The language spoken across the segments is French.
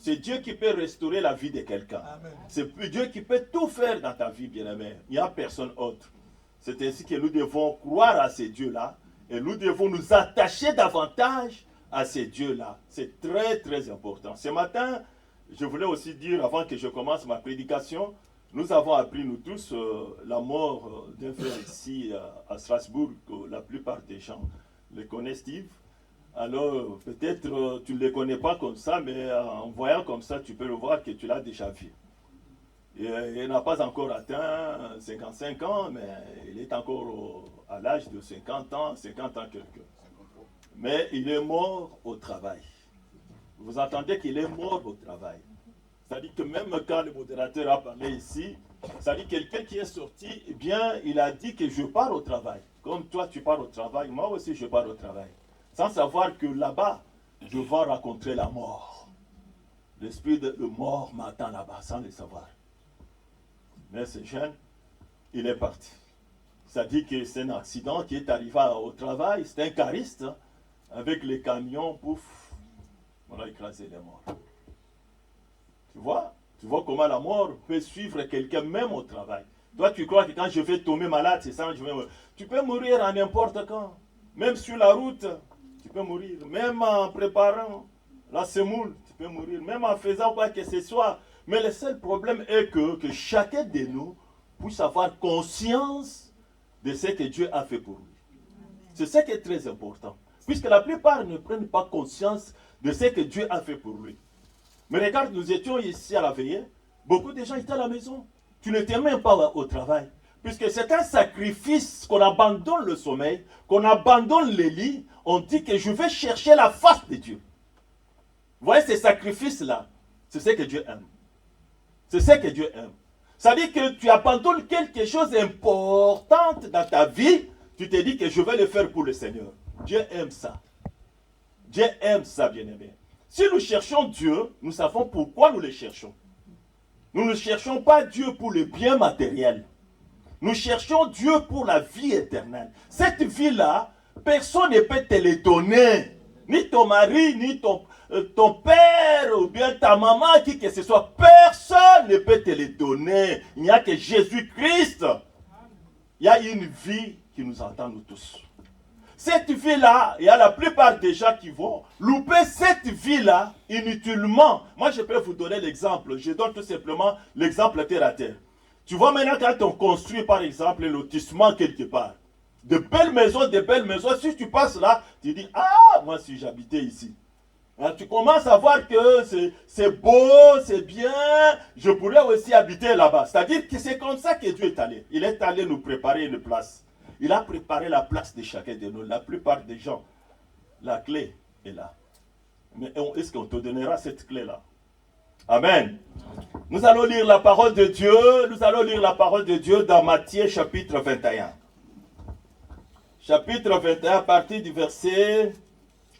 C'est Dieu qui peut restaurer la vie de quelqu'un. C'est Dieu qui peut tout faire dans ta vie, bien-aimé. Il n'y a personne autre. C'est ainsi que nous devons croire à ces dieux-là et nous devons nous attacher davantage à ces dieux-là. C'est très, très important. Ce matin, je voulais aussi dire, avant que je commence ma prédication, nous avons appris, nous tous, la mort d'un frère ici à Strasbourg, que la plupart des gens le connaissent, Steve. Alors, peut-être tu ne le connais pas comme ça, mais en voyant comme ça, tu peux le voir que tu l'as déjà vu. Il n'a pas encore atteint 55 ans, mais il est encore à l'âge de 50 ans quelques. Mais il est mort au travail. Vous entendez qu'il est mort au travail. C'est-à-dire que même quand le modérateur a parlé ici, c'est-à-dire quelqu'un qui est sorti, eh bien, il a dit que je pars au travail. Comme toi, tu pars au travail, moi aussi, je pars au travail. Sans savoir que là-bas, je vais rencontrer la mort. L'esprit de mort m'attend là-bas, sans le savoir. Mais ce jeune, il est parti. Ça dit que c'est un accident qui est arrivé au travail. C'est un cariste, hein, avec les camions, pouf, on a écrasé les morts. Tu vois comment la mort peut suivre quelqu'un même au travail. Toi, tu crois que quand je vais tomber malade, c'est ça, tu peux mourir à n'importe quand. Même sur la route, tu peux mourir. Même en préparant la semoule, tu peux mourir. Même en faisant quoi que ce soit. Mais le seul problème est que chacun de nous puisse avoir conscience de ce que Dieu a fait pour lui. C'est ça qui est très important. Puisque la plupart ne prennent pas conscience de ce que Dieu a fait pour lui. Mais regarde, nous étions ici à la veillée. Beaucoup de gens étaient à la maison. Tu n'étais même pas au travail. Puisque c'est un sacrifice qu'on abandonne le sommeil, qu'on abandonne les lits. On dit que je vais chercher la face de Dieu. Vous voyez ces sacrifices-là, c'est ce que Dieu aime. C'est ce que Dieu aime. Ça dit que tu abandonnes quelque chose d'important dans ta vie. Tu te dis que je vais le faire pour le Seigneur. Dieu aime ça. Dieu aime ça, bien-aimé. Si nous cherchons Dieu, nous savons pourquoi nous le cherchons. Nous ne cherchons pas Dieu pour le bien matériel. Nous cherchons Dieu pour la vie éternelle. Cette vie-là, personne ne peut te le donner. Ni ton mari, ni ton père, ou bien ta maman, qui que ce soit. Personne ne peut te le donner. Il n'y a que Jésus-Christ. Il y a une vie qui nous attend, nous tous. Cette vie-là, il y a la plupart des gens qui vont louper cette vie-là inutilement. Moi, je peux vous donner l'exemple. Je donne tout simplement l'exemple terre à terre. Tu vois maintenant quand on construit par exemple un lotissement quelque part. De belles maisons. Si tu passes là, tu dis, ah, moi si j'habitais ici. Alors, tu commences à voir que c'est beau, c'est bien. Je pourrais aussi habiter là-bas. C'est-à-dire que c'est comme ça que Dieu est allé. Il est allé nous préparer une place. Il a préparé la place de chacun de nous. La plupart des gens, la clé est là. Mais est-ce qu'on te donnera cette clé-là? Amen. Nous allons lire la parole de Dieu. Nous allons lire la parole de Dieu dans Matthieu chapitre 21. Chapitre 21 à partir du verset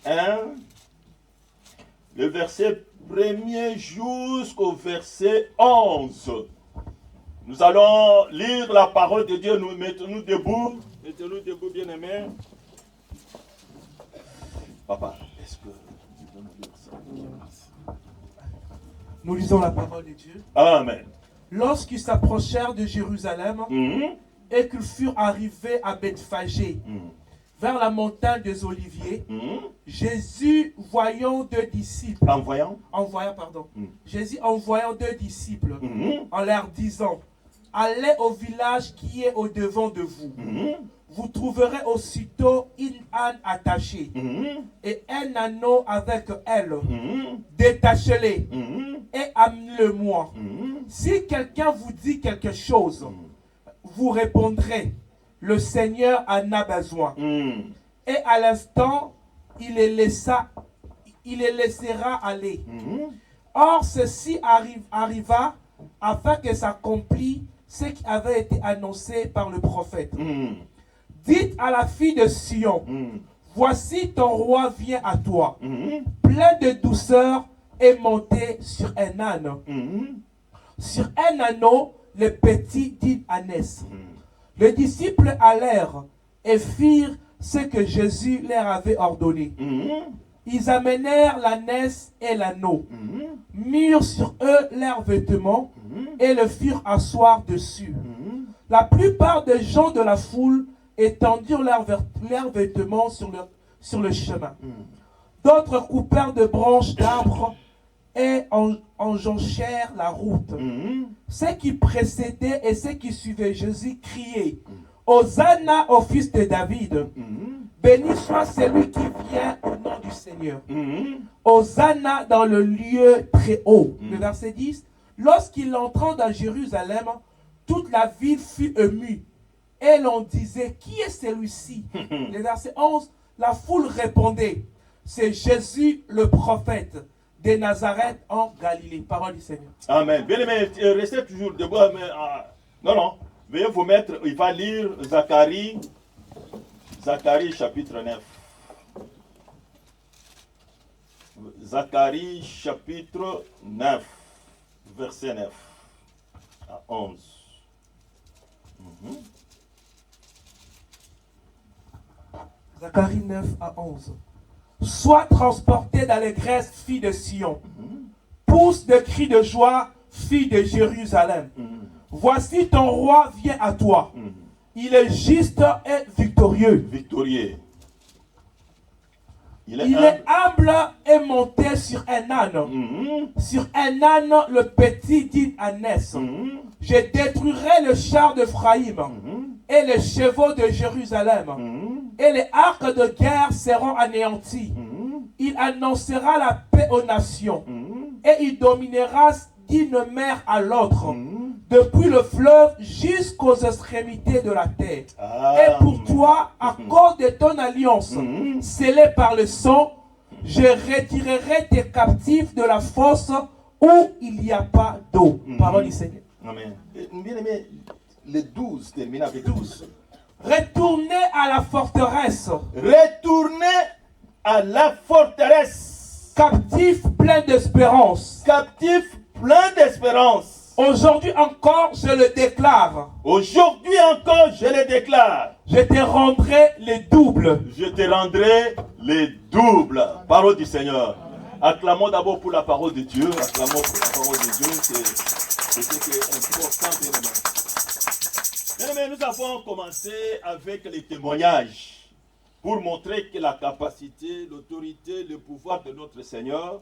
1. Le verset 1er jusqu'au verset 11. Nous allons lire la parole de Dieu. Nous mettons-nous debout. Mettons-nous debout, bien-aimés. Papa, est-ce que tu peux nous lire ça? Nous lisons la parole de Dieu. Amen. Lorsqu'ils s'approchèrent de Jérusalem et qu'ils furent arrivés à Bethphagée, vers la montagne des Oliviers, Jésus voyant deux disciples. Jésus envoyant deux disciples en leur disant, allez au village qui est au-devant de vous. Vous trouverez aussitôt une âne attachée et un anneau avec elle. Détachez-les et amenez-le-moi. Si quelqu'un vous dit quelque chose, vous répondrez, le Seigneur en a besoin. Et à l'instant, il les laissera aller. Or, ceci arriva afin que s'accomplisse ce qui avait été annoncé par le prophète. Dites à la fille de Sion, voici ton roi vient à toi, plein de douceur et monté sur un âne. Sur un anneau, le petit d'une ânesse. Les disciples allèrent et firent ce que Jésus leur avait ordonné. Ils amenèrent l'ânesse et l'agneau, mirent sur eux leurs vêtements et le firent asseoir dessus. La plupart des gens de la foule étendirent leurs vêtements sur le chemin. D'autres coupèrent de branches d'arbres et enjonchèrent la route. Ceux qui précédaient et ceux qui suivaient Jésus criaient « Hosanna au fils de David !» Béni soit celui qui vient au nom du Seigneur. Hosanna dans le lieu très haut. Le verset 10. Lorsqu'il entra dans Jérusalem, toute la ville fut émue. Et l'on disait, qui est celui-ci? Le verset 11. La foule répondait, c'est Jésus le prophète de Nazareth en Galilée. Parole du Seigneur. Amen. Bien aimé, restez toujours debout. Non. Veuillez vous mettre, il va lire Zacharie chapitre 9. Zacharie chapitre 9, verset 9 à 11. Zacharie 9 à 11. Sois transporté d'allégresse, fille de Sion. Pousse de cris de joie, fille de Jérusalem. Voici ton roi vient à toi. Il est juste et victorieux. Il est humble et monté sur un âne. Sur un âne, le petit dit ânesse. Je détruirai le char d'Ephraïm et les chevaux de Jérusalem. Et les arcs de guerre seront anéantis. Il annoncera la paix aux nations. Et il dominera d'une mer à l'autre. Depuis le fleuve jusqu'aux extrémités de la terre. Et pour toi, à cause de ton alliance, scellée par le sang, je retirerai tes captifs de la fosse où il n'y a pas d'eau. Parole du Seigneur. Amen. Bien aimé, les 12, termine avec 12. Retournez à la forteresse. Retournez à la forteresse. Captifs pleins d'espérance. Captifs pleins d'espérance. Aujourd'hui encore, je le déclare. Aujourd'hui encore, je le déclare. Je te rendrai les doubles. Je te rendrai les doubles. Parole du Seigneur. Acclamons d'abord pour la parole de Dieu. Acclamons pour la parole de Dieu. C'est ce qui est important, bien aimé. Bien aimé, nous avons commencé avec les témoignages pour montrer que la capacité, l'autorité, le pouvoir de notre Seigneur,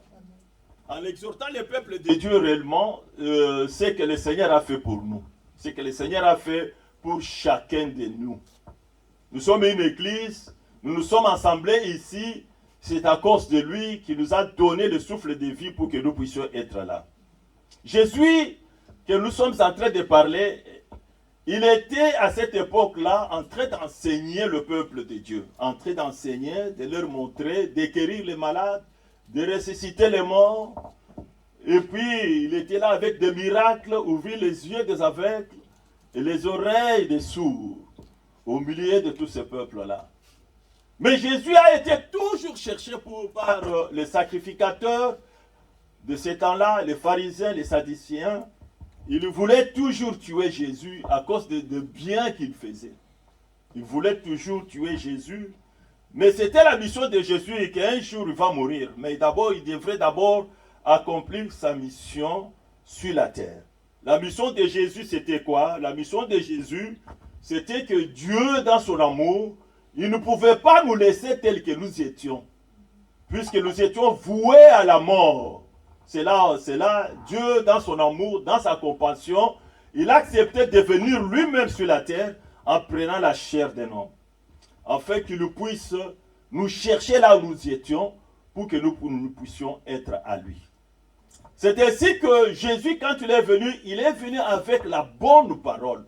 en exhortant le peuple de Dieu réellement, ce que le Seigneur a fait pour nous. Ce que le Seigneur a fait pour chacun de nous. Nous sommes une église, nous nous sommes assemblés ici, c'est à cause de lui qui nous a donné le souffle de vie pour que nous puissions être là. Jésus, que nous sommes en train de parler, il était à cette époque-là en train d'enseigner le peuple de Dieu, en train d'enseigner, de leur montrer, de guérir les malades, de ressusciter les morts. Et puis, il était là avec des miracles, ouvrir les yeux des aveugles et les oreilles des sourds, au milieu de tous ces peuples-là. Mais Jésus a été toujours cherché par les sacrificateurs de ces temps-là, les pharisiens, les sadducéens. Ils voulaient toujours tuer Jésus à cause de bien qu'il faisait. Ils voulaient toujours tuer Jésus. Mais c'était la mission de Jésus et qu'un jour il va mourir. Mais d'abord, il devrait d'abord accomplir sa mission sur la terre. La mission de Jésus, c'était quoi? La mission de Jésus, c'était que Dieu, dans son amour, il ne pouvait pas nous laisser tels que nous étions. Puisque nous étions voués à la mort. C'est là, Dieu, dans son amour, dans sa compassion, il a accepté de venir lui-même sur la terre en prenant la chair d'un homme. Afin qu'il puisse nous chercher là où nous étions pour que nous puissions être à lui. C'est ainsi que Jésus, quand il est venu avec la bonne parole.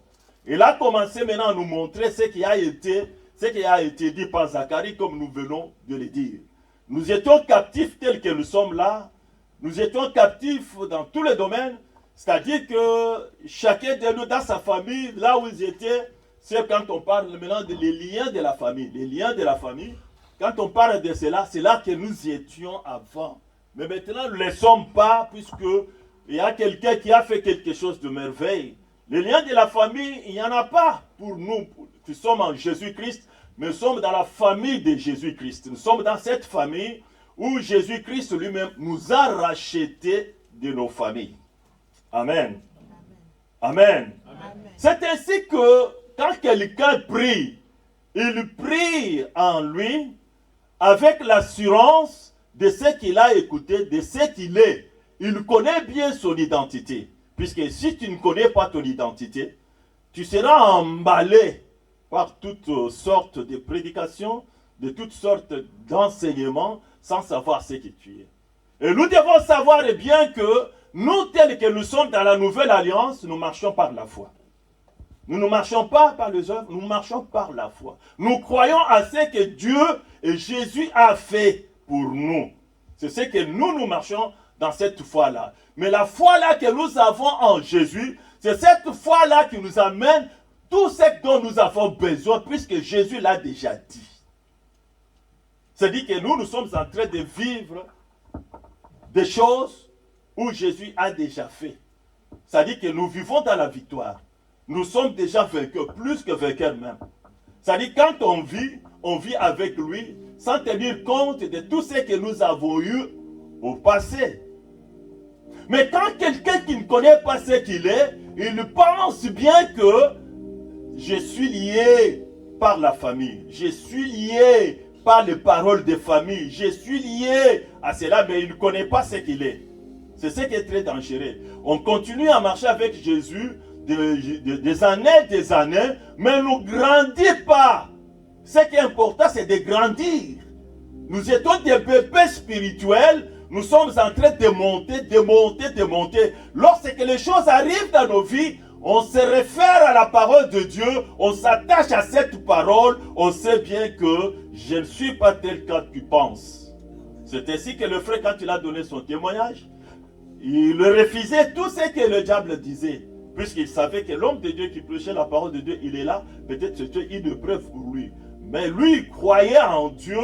Il a commencé maintenant à nous montrer ce qui a été dit par Zacharie, comme nous venons de le dire. Nous étions captifs tels que nous sommes là. Nous étions captifs dans tous les domaines. C'est-à-dire que chacun de nous, dans sa famille, là où ils étaient, c'est quand on parle maintenant des liens de la famille. Les liens de la famille, quand on parle de cela, c'est là que nous étions avant. Mais maintenant, nous ne le sommes pas, puisqu'il y a quelqu'un qui a fait quelque chose de merveille. Les liens de la famille, il n'y en a pas pour nous qui sommes en Jésus-Christ, mais nous sommes dans la famille de Jésus-Christ. Nous sommes dans cette famille où Jésus-Christ lui-même nous a rachetés de nos familles. Amen. Amen. C'est ainsi que quand quelqu'un prie, il prie en lui avec l'assurance de ce qu'il a écouté, de ce qu'il est. Il connaît bien son identité. Puisque si tu ne connais pas ton identité, tu seras emballé par toutes sortes de prédications, de toutes sortes d'enseignements, sans savoir ce que tu es. Et nous devons savoir bien que nous, tels que nous sommes dans la nouvelle alliance, nous marchons par la foi. Nous ne marchons pas par les œuvres, nous marchons par la foi. Nous croyons à ce que Dieu et Jésus a fait pour nous. C'est ce que nous marchons dans cette foi-là. Mais la foi-là que nous avons en Jésus, c'est cette foi-là qui nous amène tout ce dont nous avons besoin, puisque Jésus l'a déjà dit. C'est-à-dire que nous sommes en train de vivre des choses où Jésus a déjà fait. C'est-à-dire que nous vivons dans la victoire. Nous sommes déjà vainqueurs, plus que vainqueurs même. C'est-à-dire quand on vit avec lui, sans tenir compte de tout ce que nous avons eu au passé. Mais quand quelqu'un qui ne connaît pas ce qu'il est, il pense bien que je suis lié par la famille, je suis lié par les paroles de famille, je suis lié à cela, mais il ne connaît pas ce qu'il est. C'est ce qui est très dangereux. On continue à marcher avec Jésus des années, mais nous ne grandissons pas. Ce qui est important, c'est de grandir. Nous étions des bébés spirituels, nous sommes en train de monter. Lorsque les choses arrivent dans nos vies, on se réfère à la parole de Dieu, on s'attache à cette parole, on sait bien que je ne suis pas tel que tu penses. C'est ainsi que le frère, quand il a donné son témoignage, il refusait tout ce que le diable disait, puisqu'il savait que l'homme de Dieu qui prêchait la parole de Dieu, il est là, peut-être c'était une preuve pour lui. Mais lui, il croyait en Dieu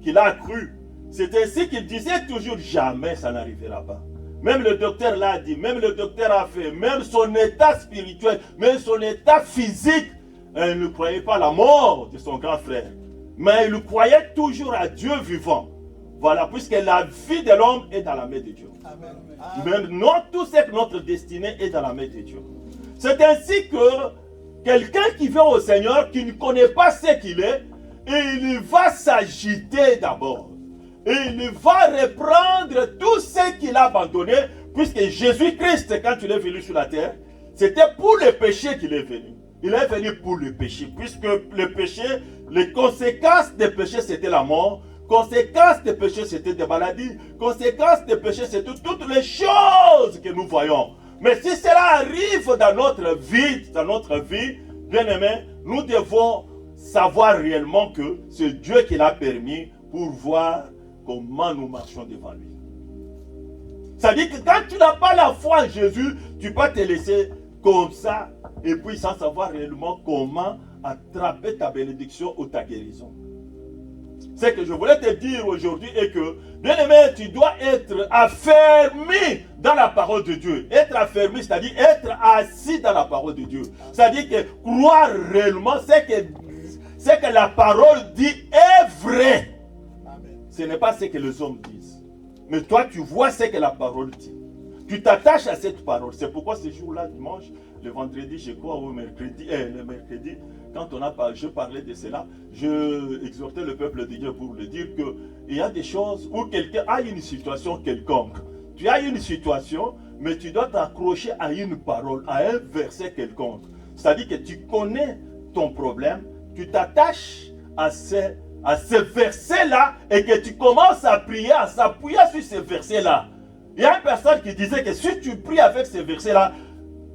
qu'il a cru. C'est ainsi qu'il disait toujours, jamais ça n'arrivera pas. Même le docteur l'a dit, même le docteur a fait, même son état spirituel, même son état physique, il ne croyait pas à la mort de son grand frère. Mais il croyait toujours à Dieu vivant. Voilà, puisque la vie de l'homme est dans la main de Dieu. Amen. Même tout ce que notre destinée est dans la main de Dieu. C'est ainsi que quelqu'un qui vient au Seigneur, qui ne connaît pas ce qu'il est, il va s'agiter d'abord. Et il va reprendre tout ce qu'il a abandonné, puisque Jésus-Christ, quand il est venu sur la terre, c'était pour le péché qu'il est venu. Il est venu pour le péché, puisque le péché, les conséquences des péchés, c'était la mort. Conséquences des péchés, c'était des maladies. Conséquences des péchés, c'était toutes les choses que nous voyons. Mais si cela arrive dans notre vie, bien aimé, nous devons savoir réellement que c'est Dieu qui l'a permis pour voir comment nous marchons devant lui. C'est-à-dire que quand tu n'as pas la foi en Jésus, tu peux te laisser comme ça et puis sans savoir réellement comment attraper ta bénédiction ou ta guérison. Ce que je voulais te dire aujourd'hui est que, bien aimé, tu dois être affermi dans la parole de Dieu. Être affermi, c'est-à-dire être assis dans la parole de Dieu. C'est-à-dire que croire réellement ce que la parole dit est vrai. Ce n'est pas ce que les hommes disent. Mais toi, tu vois ce que la parole dit. Tu t'attaches à cette parole. C'est pourquoi ce jour-là, dimanche, le vendredi, je crois, ou le mercredi, quand je parlais de cela, je exhortais le peuple de Dieu pour le dire qu'il y a des choses où quelqu'un a une situation quelconque. Tu as une situation, mais tu dois t'accrocher à une parole, à un verset quelconque. C'est-à-dire que tu connais ton problème, tu t'attaches à ce verset-là et que tu commences à prier, à s'appuyer sur ce verset-là. Il y a une personne qui disait que si tu pries avec ce verset-là,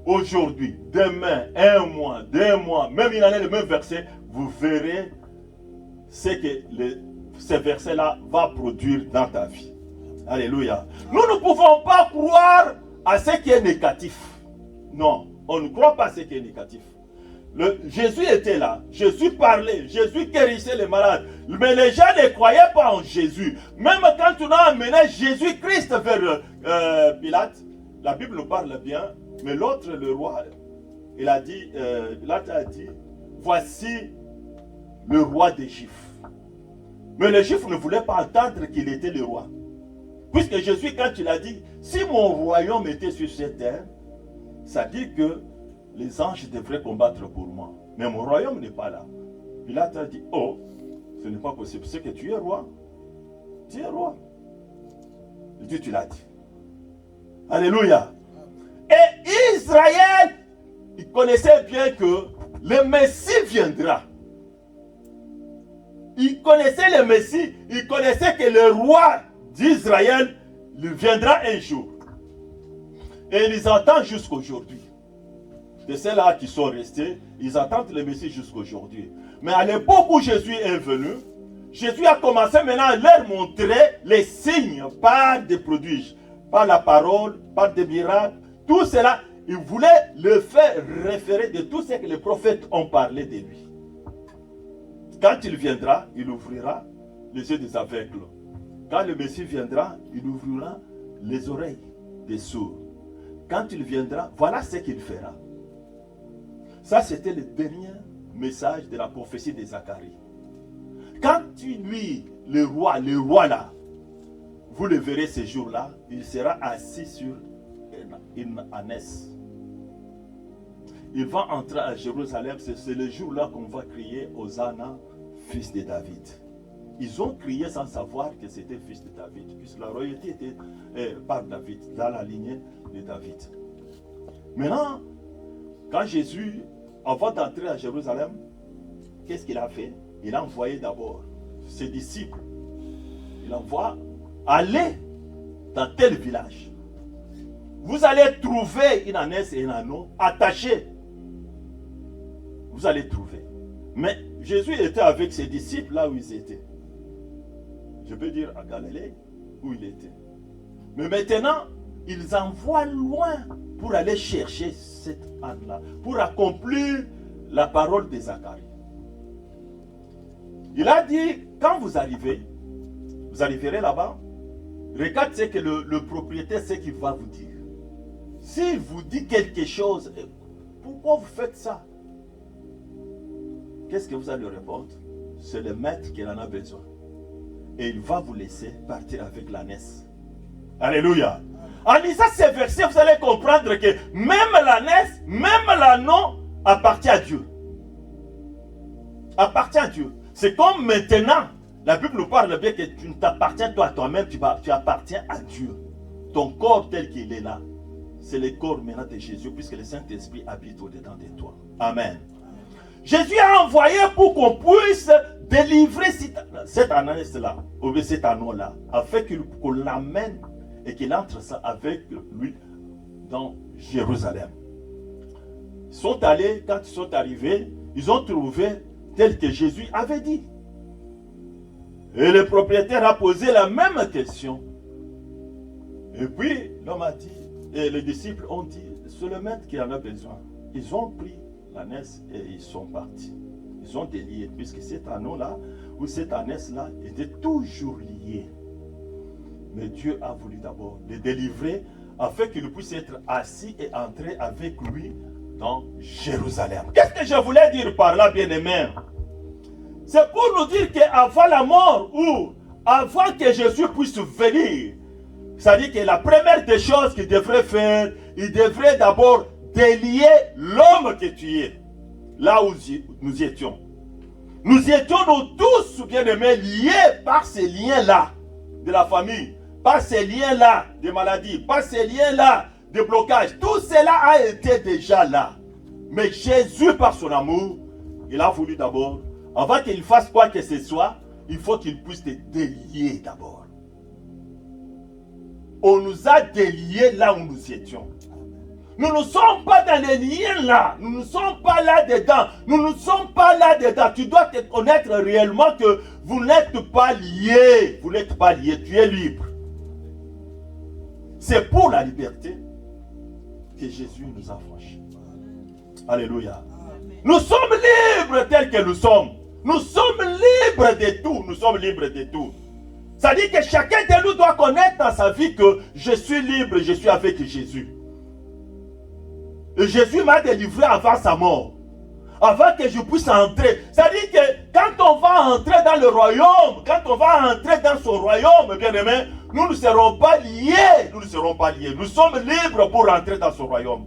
aujourd'hui, demain, 1 mois, 2 mois, même une année, le même verset, vous verrez ce que ce verset-là va produire dans ta vie. Alléluia. Nous ne pouvons pas croire à ce qui est négatif. Non, on ne croit pas à ce qui est négatif. Jésus était là, Jésus parlait, Jésus guérissait les malades. Mais les gens ne croyaient pas en Jésus. Même quand on a amené Jésus-Christ vers Pilate, la Bible nous parle bien, mais l'autre, le roi, Pilate a dit, voici le roi des Juifs. Mais les Juifs ne voulaient pas entendre qu'il était le roi. Puisque Jésus, quand il a dit, si mon royaume était sur cette terre, ça dit que les anges devraient combattre pour moi. Mais mon royaume n'est pas là. Pilate a dit, oh, ce n'est pas possible, c'est que tu es roi. Tu es roi. Et Dieu, tu l'as dit. Alléluia. Et Israël, il connaissait bien que le Messie viendra. Il connaissait le Messie, il connaissait que le roi d'Israël viendra un jour. Et ils attendent jusqu'aujourd'hui. De ceux-là qui sont restés, ils attendent le Messie jusqu'aujourd'hui. Mais à l'époque où Jésus est venu, Jésus a commencé maintenant à leur montrer les signes par des prodiges, par la parole, par des miracles. Tout cela, il voulait le faire référer de tout ce que les prophètes ont parlé de lui. Quand il viendra, il ouvrira les yeux des aveugles. Quand le Messie viendra, il ouvrira les oreilles des sourds. Quand il viendra, voilà ce qu'il fera. Ça, c'était le dernier message de la prophétie de Zacharie. Quand lui, le roi là, vous le verrez ce jour-là, il sera assis sur une ânesse. Il va entrer à Jérusalem, c'est le jour-là qu'on va crier Hosanna, fils de David. Ils ont crié sans savoir que c'était fils de David, puisque la royauté était par David, dans la lignée de David. Maintenant, quand Jésus, avant d'entrer à Jérusalem, qu'est-ce qu'il a fait? Il a envoyé d'abord ses disciples. Il envoie aller dans tel village. Vous allez trouver une ânesse et un âneau attachés. Vous allez trouver. Mais Jésus était avec ses disciples là où ils étaient. Je peux dire à Galilée où il était. Mais maintenant, ils envoient loin pour aller chercher cet âne-là, pour accomplir la parole de Zacharie. Il a dit, quand vous arriverez là-bas, regardez ce que le propriétaire, ce qu'il va vous dire. S'il vous dit quelque chose, pourquoi vous faites ça? Qu'est-ce que vous allez répondre? C'est le maître qui en a besoin. Et il va vous laisser partir avec l'ânesse. Alléluia. En lisant ces versets, vous allez comprendre que même l'ânesse, même l'âneau appartient à Dieu. Appartient à Dieu. C'est comme maintenant, la Bible nous parle bien que tu ne t'appartiens toi à toi-même, tu appartiens à Dieu. Ton corps tel qu'il est là, c'est le corps maintenant de Jésus, puisque le Saint-Esprit habite au-dedans de toi. Amen. Jésus a envoyé pour qu'on puisse délivrer cette ânesse-là, ou cet anneau-là, afin qu'on l'amène et qu'il entre ça avec lui dans Jérusalem. Ils sont allés, quand ils sont arrivés, ils ont trouvé tel que Jésus avait dit. Et le propriétaire a posé la même question. Et puis, l'homme a dit, et les disciples ont dit, c'est le maître qui en a besoin. Ils ont pris l'ânesse et ils sont partis. Ils ont délié, puisque cet anneau-là, ou cette ânesse-là, était toujours lié. Mais Dieu a voulu d'abord le délivrer, afin qu'il puisse être assis et entrer avec lui dans Jérusalem. Qu'est-ce que je voulais dire par là, bien-aimés? C'est pour nous dire qu'avant la mort, ou avant que Jésus puisse venir, c'est-à-dire que la première des choses qu'il devrait faire, il devrait d'abord délier l'homme que tu es. Là où nous étions. Nous étions nous tous, bien-aimés, liés par ces liens-là de la famille, par ces liens-là de maladie, par ces liens-là de blocage. Tout cela a été déjà là. Mais Jésus, par son amour, il a voulu d'abord, avant qu'il fasse quoi que ce soit, il faut qu'il puisse te délier d'abord. On nous a déliés là où nous étions. Nous ne sommes pas dans les liens là. Nous ne sommes pas là-dedans. Nous ne sommes pas là-dedans. Tu dois te connaître réellement que vous n'êtes pas liés. Vous n'êtes pas liés. Tu es libre. C'est pour la liberté que Jésus nous a franchis. Alléluia. Nous sommes libres tels que nous sommes. Nous sommes libres de tout. Nous sommes libres de tout. Ça dit que chacun de nous doit connaître dans sa vie que je suis libre, je suis avec Jésus. Et Jésus m'a délivré avant sa mort. avant que je puisse entrer. C'est-à-dire que quand on va entrer dans le royaume, quand on va entrer dans son royaume, bien-aimé, nous ne serons pas liés. Nous ne serons pas liés. Nous sommes libres pour entrer dans son royaume.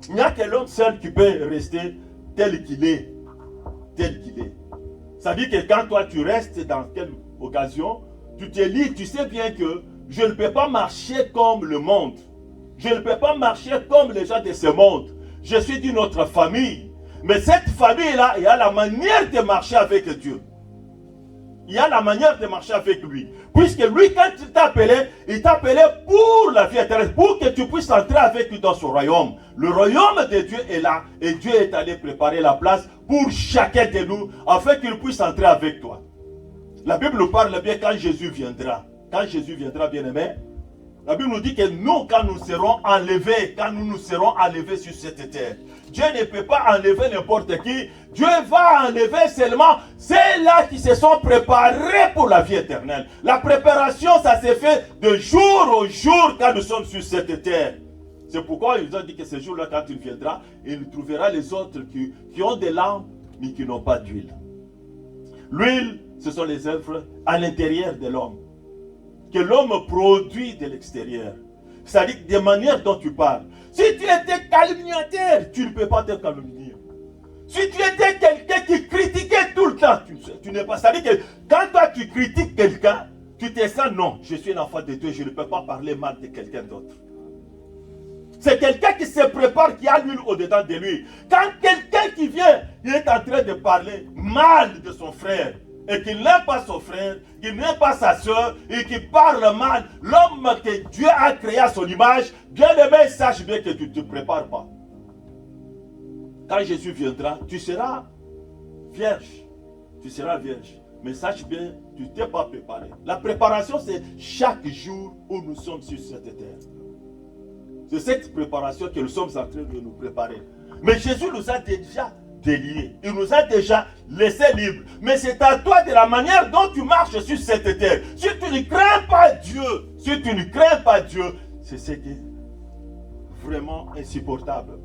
Il n'y a que l'homme seul qui peut rester tel qu'il est. Tel qu'il est. C'est-à-dire que quand toi tu restes dans quelle occasion, tu te lis, tu sais bien que je ne peux pas marcher comme le monde. Je ne peux pas marcher comme les gens de ce monde. Je suis d'une autre famille. Mais cette famille-là, il y a la manière de marcher avec Dieu. Il y a la manière de marcher avec lui. Puisque lui, quand il t'a appelé pour la vie éternelle, pour que tu puisses entrer avec lui dans son royaume. Le royaume de Dieu est là et Dieu est allé préparer la place pour chacun de nous afin qu'il puisse entrer avec toi. La Bible nous parle bien quand Jésus viendra. Quand Jésus viendra, bien-aimé, la Bible nous dit que nous, quand nous serons enlevés, sur cette terre, Dieu ne peut pas enlever n'importe qui. Dieu va enlever seulement ceux-là qui se sont préparés pour la vie éternelle. La préparation, ça s'est fait de jour au jour quand nous sommes sur cette terre. C'est pourquoi ils ont dit que ce jour-là, quand il viendra, il trouvera les autres qui ont des lampes, mais qui n'ont pas d'huile. L'huile, ce sont les œuvres à l'intérieur de l'homme, que l'homme produit de l'extérieur. C'est-à-dire des manières dont tu parles. Si tu étais calomniateur, tu ne peux pas te calomnier. Si tu étais quelqu'un qui critiquait tout le temps, tu n'es pas. C'est-à-dire que quand toi tu critiques quelqu'un, tu te sens non, je suis un enfant de Dieu, je ne peux pas parler mal de quelqu'un d'autre. C'est quelqu'un qui se prépare, qui a l'huile au-dedans de lui. Quand quelqu'un qui vient, il est en train de parler mal de son frère, et qu'il n'aime pas son frère, qu'il n'aime pas sa soeur, et qu'il parle mal, l'homme que Dieu a créé à son image, bien aimé, sache bien que tu ne te prépares pas. Quand Jésus viendra, tu seras vierge. Tu seras vierge. Mais sache bien, tu ne t'es pas préparé. La préparation, c'est chaque jour où nous sommes sur cette terre. C'est cette préparation que nous sommes en train de nous préparer. Mais Jésus nous a déjà déliés. Il nous a déjà laissés libres. Mais c'est à toi de la manière dont tu marches sur cette terre. Si tu ne crains pas Dieu, c'est ce qui est vraiment insupportable.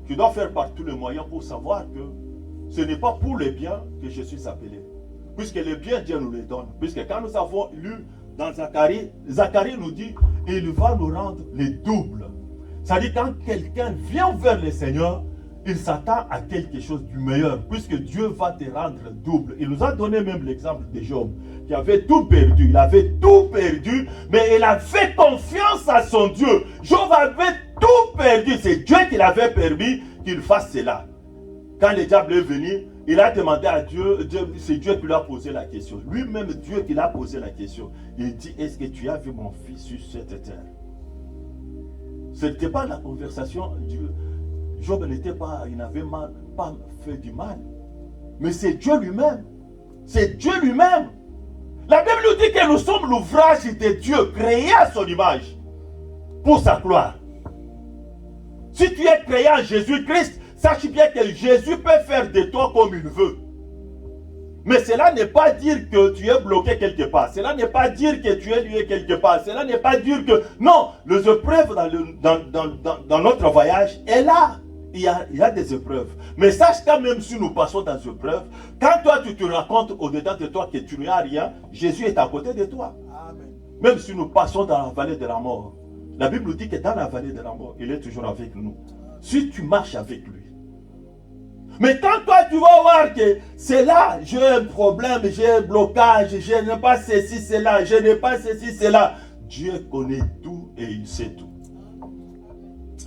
Tu dois faire par tous les moyens pour savoir que ce n'est pas pour les biens que je suis appelé. Puisque les biens, Dieu nous les donne. Puisque quand nous avons lu dans Zacharie, Zacharie nous dit, il va nous rendre les doubles. C'est-à-dire quand quelqu'un vient vers le Seigneur, il s'attend à quelque chose du meilleur, puisque Dieu va te rendre double. Il nous a donné même l'exemple de Job, qui avait tout perdu. Il avait tout perdu, mais il a fait confiance à son Dieu. Job avait tout perdu. C'est Dieu qui l'avait permis qu'il fasse cela. Quand le diable est venu, il a demandé à Dieu, c'est Dieu qui lui a posé la question. Lui-même, Dieu qui lui a posé la question. Il dit, est-ce que tu as vu mon fils sur cette terre? Ce n'était pas la conversation. Job n'était pas, il n'avait pas fait du mal. Mais c'est Dieu lui-même. C'est Dieu lui-même. La Bible nous dit que nous sommes l'ouvrage de Dieu, créé à son image, pour sa gloire. Si tu es créé en Jésus-Christ, sache bien que Jésus peut faire de toi comme il veut. Mais cela n'est pas dire que tu es bloqué quelque part. Cela n'est pas dire que tu es lié quelque part. Cela n'est pas dire que... Non, les épreuves dans notre voyage est là. Il y a des épreuves. Mais sache quand même si nous passons dans des épreuves, quand toi tu te racontes au-dedans de toi que tu n'as rien, Jésus est à côté de toi. Amen. Même si nous passons dans la vallée de la mort, la Bible nous dit que dans la vallée de la mort, il est toujours avec nous. Si tu marches avec lui. Mais quand toi tu vas voir que c'est là, j'ai un problème, j'ai un blocage, je n'ai pas ceci, cela, je n'ai pas ceci, cela. Dieu connaît tout et il sait tout.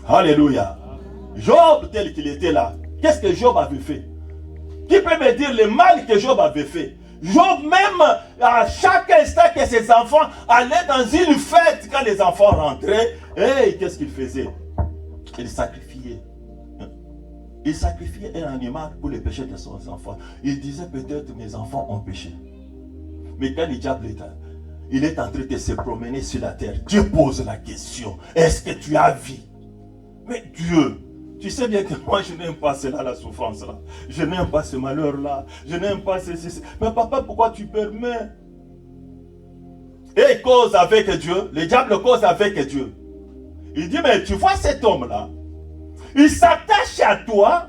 Alléluia. Job tel qu'il était là, qu'est-ce que Job avait fait? Qui peut me dire le mal que Job avait fait? Job même, à chaque instant que ses enfants allaient dans une fête, quand les enfants rentraient, hey, qu'est-ce qu'il faisait? Il sacrifiait. Il sacrifiait un animal pour les péchés de ses enfants. Il disait peut-être mes enfants ont péché. Mais quand le diable il est en train de se promener sur la terre, Dieu pose la question, est-ce que tu as vu? Mais Dieu, tu sais bien que moi je n'aime pas cela, la souffrance là. Je n'aime pas ce malheur là. Je n'aime pas ceci. Mais papa, pourquoi tu permets? Et il cause avec Dieu. Le diable cause avec Dieu. Il dit, mais tu vois cet homme là, il s'attache à toi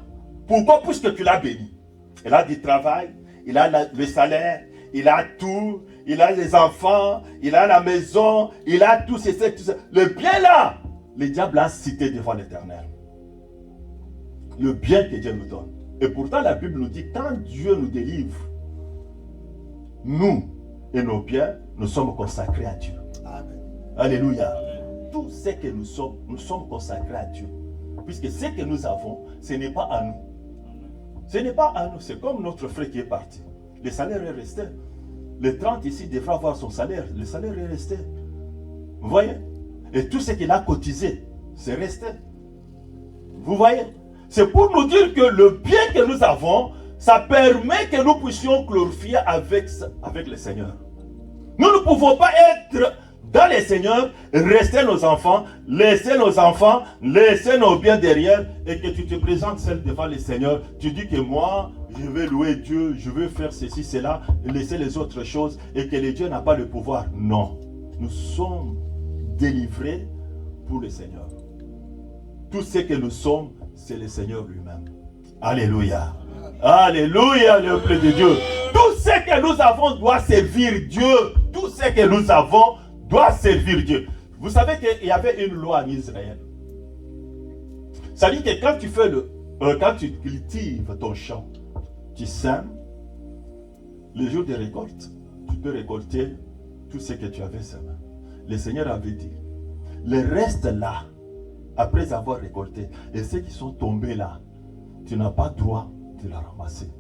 Pourquoi? Puisque tu l'as béni. Il a du travail, il a le salaire, il a tout, il a les enfants, il a la maison, il a tout ça. Le bien là, le diable a cité devant l'Éternel. Le bien que Dieu nous donne. Et pourtant la Bible nous dit, quand Dieu nous délivre, nous et nos biens, nous sommes consacrés à Dieu. Amen. Alléluia. Amen. Tout ce que nous sommes consacrés à Dieu. Puisque ce que nous avons, ce n'est pas à nous. Ce n'est pas à nous. C'est comme notre frère qui est parti. Le salaire est resté. Le 30 ici devra avoir son salaire. Le salaire est resté. Vous voyez? Et tout ce qu'il a cotisé, c'est resté. Vous voyez? C'est pour nous dire que le bien que nous avons, ça permet que nous puissions glorifier avec le Seigneur. Nous ne pouvons pas être dans le Seigneur, rester nos enfants, laisser nos biens derrière et que tu te présentes seul devant le Seigneur. Tu dis que moi, je vais louer Dieu, je vais faire ceci, cela, laisser les autres choses et que le Dieu n'a pas le pouvoir. Non. Nous sommes délivrés pour le Seigneur. Tout ce que nous sommes, c'est le Seigneur lui-même. Alléluia. Alléluia, le peuple de Dieu. Tout ce que nous avons doit servir Dieu. Tout ce que nous avons doit servir Dieu. Vous savez qu'il y avait une loi en Israël. Ça dit que quand tu cultives ton champ, tu sèmes, le jour de récolte, tu peux récolter tout ce que tu avais semé. Le Seigneur avait dit, le reste là, après avoir récolté, et ceux qui sont tombés là, tu n'as pas droit de la ramasser.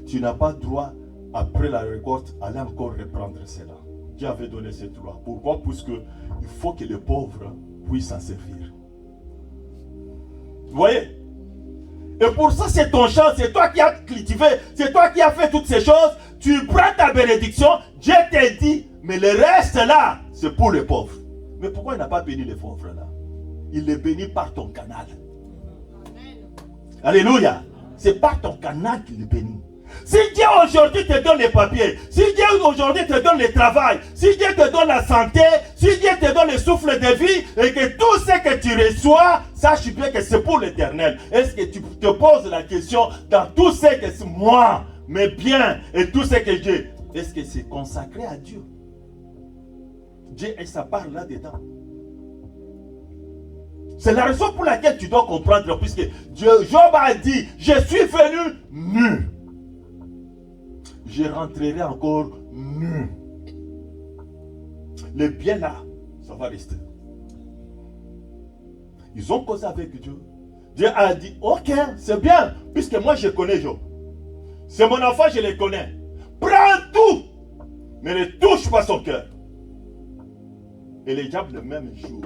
Tu n'as pas droit, après la récolte, aller encore reprendre cela. Dieu avait donné cette loi. Pourquoi? Puisque il faut que les pauvres puissent s'en servir. Vous voyez? Et pour ça, c'est ton champ, c'est toi qui as cultivé, c'est toi qui as fait toutes ces choses. Tu prends ta bénédiction, Dieu t'a dit, mais le reste là, c'est pour les pauvres. Mais pourquoi il n'a pas béni les pauvres là? Il les bénit par ton canal. Amen. Alléluia. C'est par ton canal qu'il les bénit. Si Dieu aujourd'hui te donne les papiers, si Dieu aujourd'hui te donne le travail, si Dieu te donne la santé, si Dieu te donne le souffle de vie et que tout ce que tu reçois, sache bien que c'est pour l'Éternel. Est-ce que tu te poses la question dans tout ce que c'est moi, mes biens et tout ce que j'ai, est-ce que c'est consacré à Dieu? Dieu et sa part là-dedans. C'est la raison pour laquelle tu dois comprendre, puisque Job a dit, je suis venu nu. Je rentrerai encore nu. Le bien là, ça va rester. Ils ont causé avec Dieu. Dieu a dit, ok, c'est bien, puisque moi je connais Job. C'est mon enfant, je le connais. Prends tout, mais ne touche pas son cœur. Et le diable, le même jour,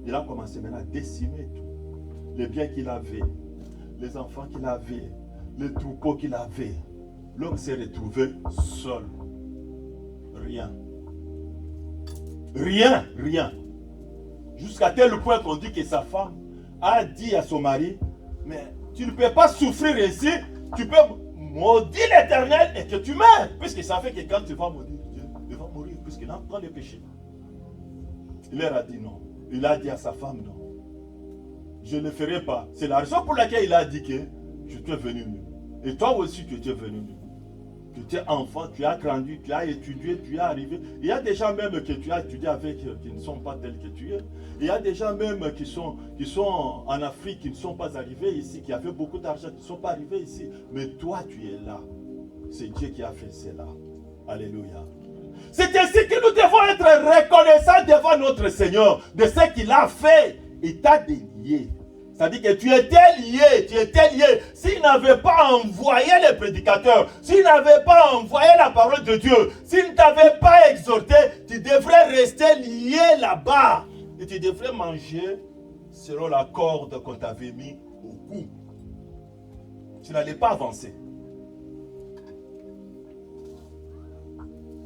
il a commencé maintenant à décimer tout. Les biens qu'il avait, les enfants qu'il avait, les troupeaux qu'il avait. L'homme s'est retrouvé seul. Rien. Rien, rien. Jusqu'à tel point qu'on dit que sa femme a dit à son mari, mais tu ne peux pas souffrir ici, tu peux maudire l'Éternel et que tu meurs. Puisqu'il savait que quand tu vas maudire Dieu, il va mourir, puisqu'il n'a pas le péché. Il leur a dit non. Il a dit à sa femme non. Je ne le ferai pas. C'est la raison pour laquelle il a dit que je t'ai venu nu. Et toi aussi tu étais venu nu. Tu es enfant, tu as grandi, tu as étudié, tu es arrivé. Il y a des gens même que tu as étudié avec qui ne sont pas tels que tu es. Il y a des gens même qui sont en Afrique, qui ne sont pas arrivés ici, qui avaient beaucoup d'argent, qui ne sont pas arrivés ici. Mais toi, tu es là. C'est Dieu qui a fait cela. Alléluia. C'est ainsi que nous devons être reconnaissants devant notre Seigneur de ce qu'il a fait. Il t'a délié. C'est-à-dire que tu étais lié. S'il n'avait pas envoyé les prédicateurs, s'il n'avait pas envoyé la parole de Dieu, s'il ne t'avait pas exhorté, tu devrais rester lié là-bas. Et tu devrais manger selon la corde qu'on t'avait mis au cou. Tu n'allais pas avancer.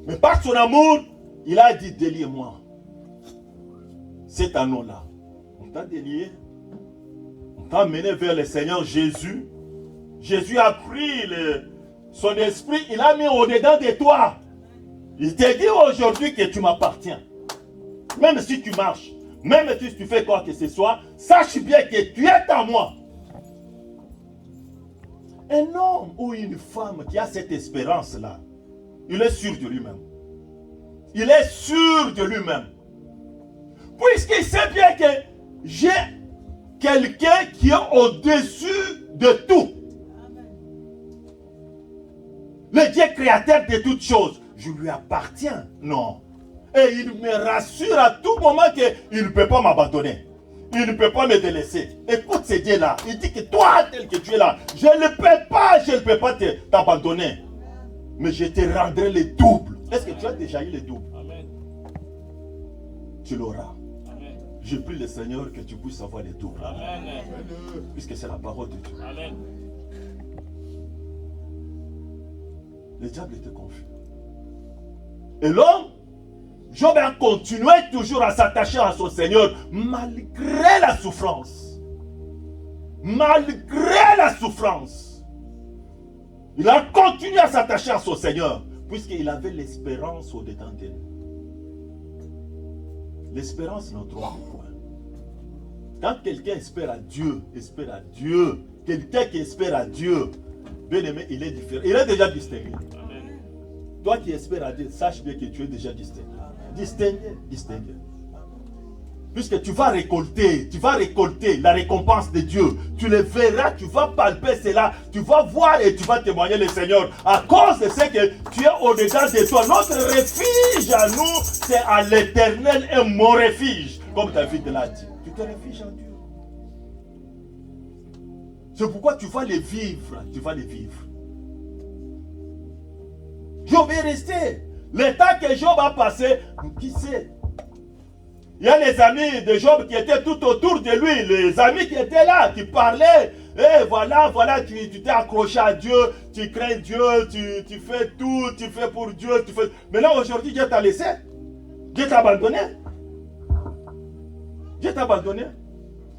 Mais par son amour, il a dit, déliez-moi. Cet anneau-là, on t'a délié. On t'a mené vers le Seigneur Jésus. Jésus a pris son esprit, il a mis au-dedans de toi. Il te dit aujourd'hui que tu m'appartiens. Même si tu marches, même si tu fais quoi que ce soit, sache bien que tu es à moi. Un homme ou une femme qui a cette espérance-là, il est sûr de lui-même. Il est sûr de lui-même. Puisqu'il sait bien que j'ai quelqu'un qui est au-dessus de tout. Le Dieu créateur de toutes choses. Je lui appartiens. Non. Et il me rassure à tout moment qu'il ne peut pas m'abandonner. Il ne peut pas me délaisser. Écoute ce Dieu-là. Il dit que toi, tel que tu es là, je ne peux pas t'abandonner. Mais je te rendrai le double. Est-ce que tu as déjà eu le double? Amen. Tu l'auras. Je prie le Seigneur que tu puisses avoir le double. Amen. Puisque c'est la parole de Dieu. Amen. Le diable était confus. Et l'homme, Job a continué toujours à s'attacher à son Seigneur malgré la souffrance. Malgré la souffrance. Il a continué à s'attacher à son Seigneur puisqu'il avait l'espérance au-dedans d'elle. L'espérance ne trompe point. Quand quelqu'un espère à Dieu, quelqu'un qui espère à Dieu, bien aimé, il est différent. Il est déjà distingué. Amen. Toi qui espères à Dieu, sache bien que tu es déjà distingué. Distingué. Puisque tu vas récolter la récompense de Dieu. Tu le verras, tu vas palper cela, tu vas voir et tu vas témoigner le Seigneur. À cause de ce que tu es au-dedans de toi. Notre refuge à nous, c'est à l'Éternel et mon refuge. Comme David l'a dit. Tu te refuges en Dieu. C'est pourquoi tu vas les vivre. Job est resté. Le temps que Job a passé, qui sait? Il y a les amis de Job qui étaient tout autour de lui, les amis qui étaient là, qui parlaient. Et voilà, tu t'es accroché à Dieu, tu crains Dieu, tu fais tout, tu fais pour Dieu. Mais là, aujourd'hui, Dieu t'a laissé. Dieu t'a abandonné.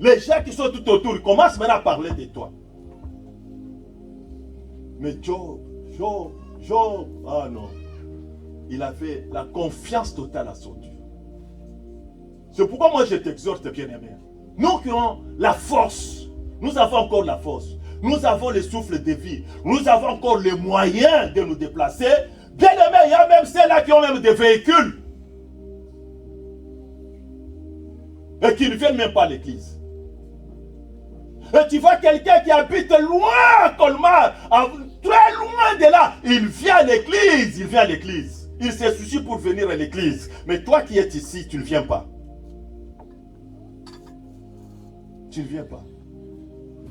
Les gens qui sont tout autour, ils commencent maintenant à parler de toi. Mais Job, ah non. Il avait la confiance totale à son Dieu. C'est pourquoi moi je t'exhorte, bien-aimé. Nous qui avons la force, nous avons encore la force, nous avons le souffle de vie, nous avons encore les moyens de nous déplacer. Bien-aimé, il y a même ceux-là qui ont même des véhicules et qui ne viennent même pas à l'église. Et tu vois quelqu'un qui habite loin à Colmar, très loin de là, il vient à l'église. Il se soucie pour venir à l'église. Mais toi qui es ici, tu ne viens pas.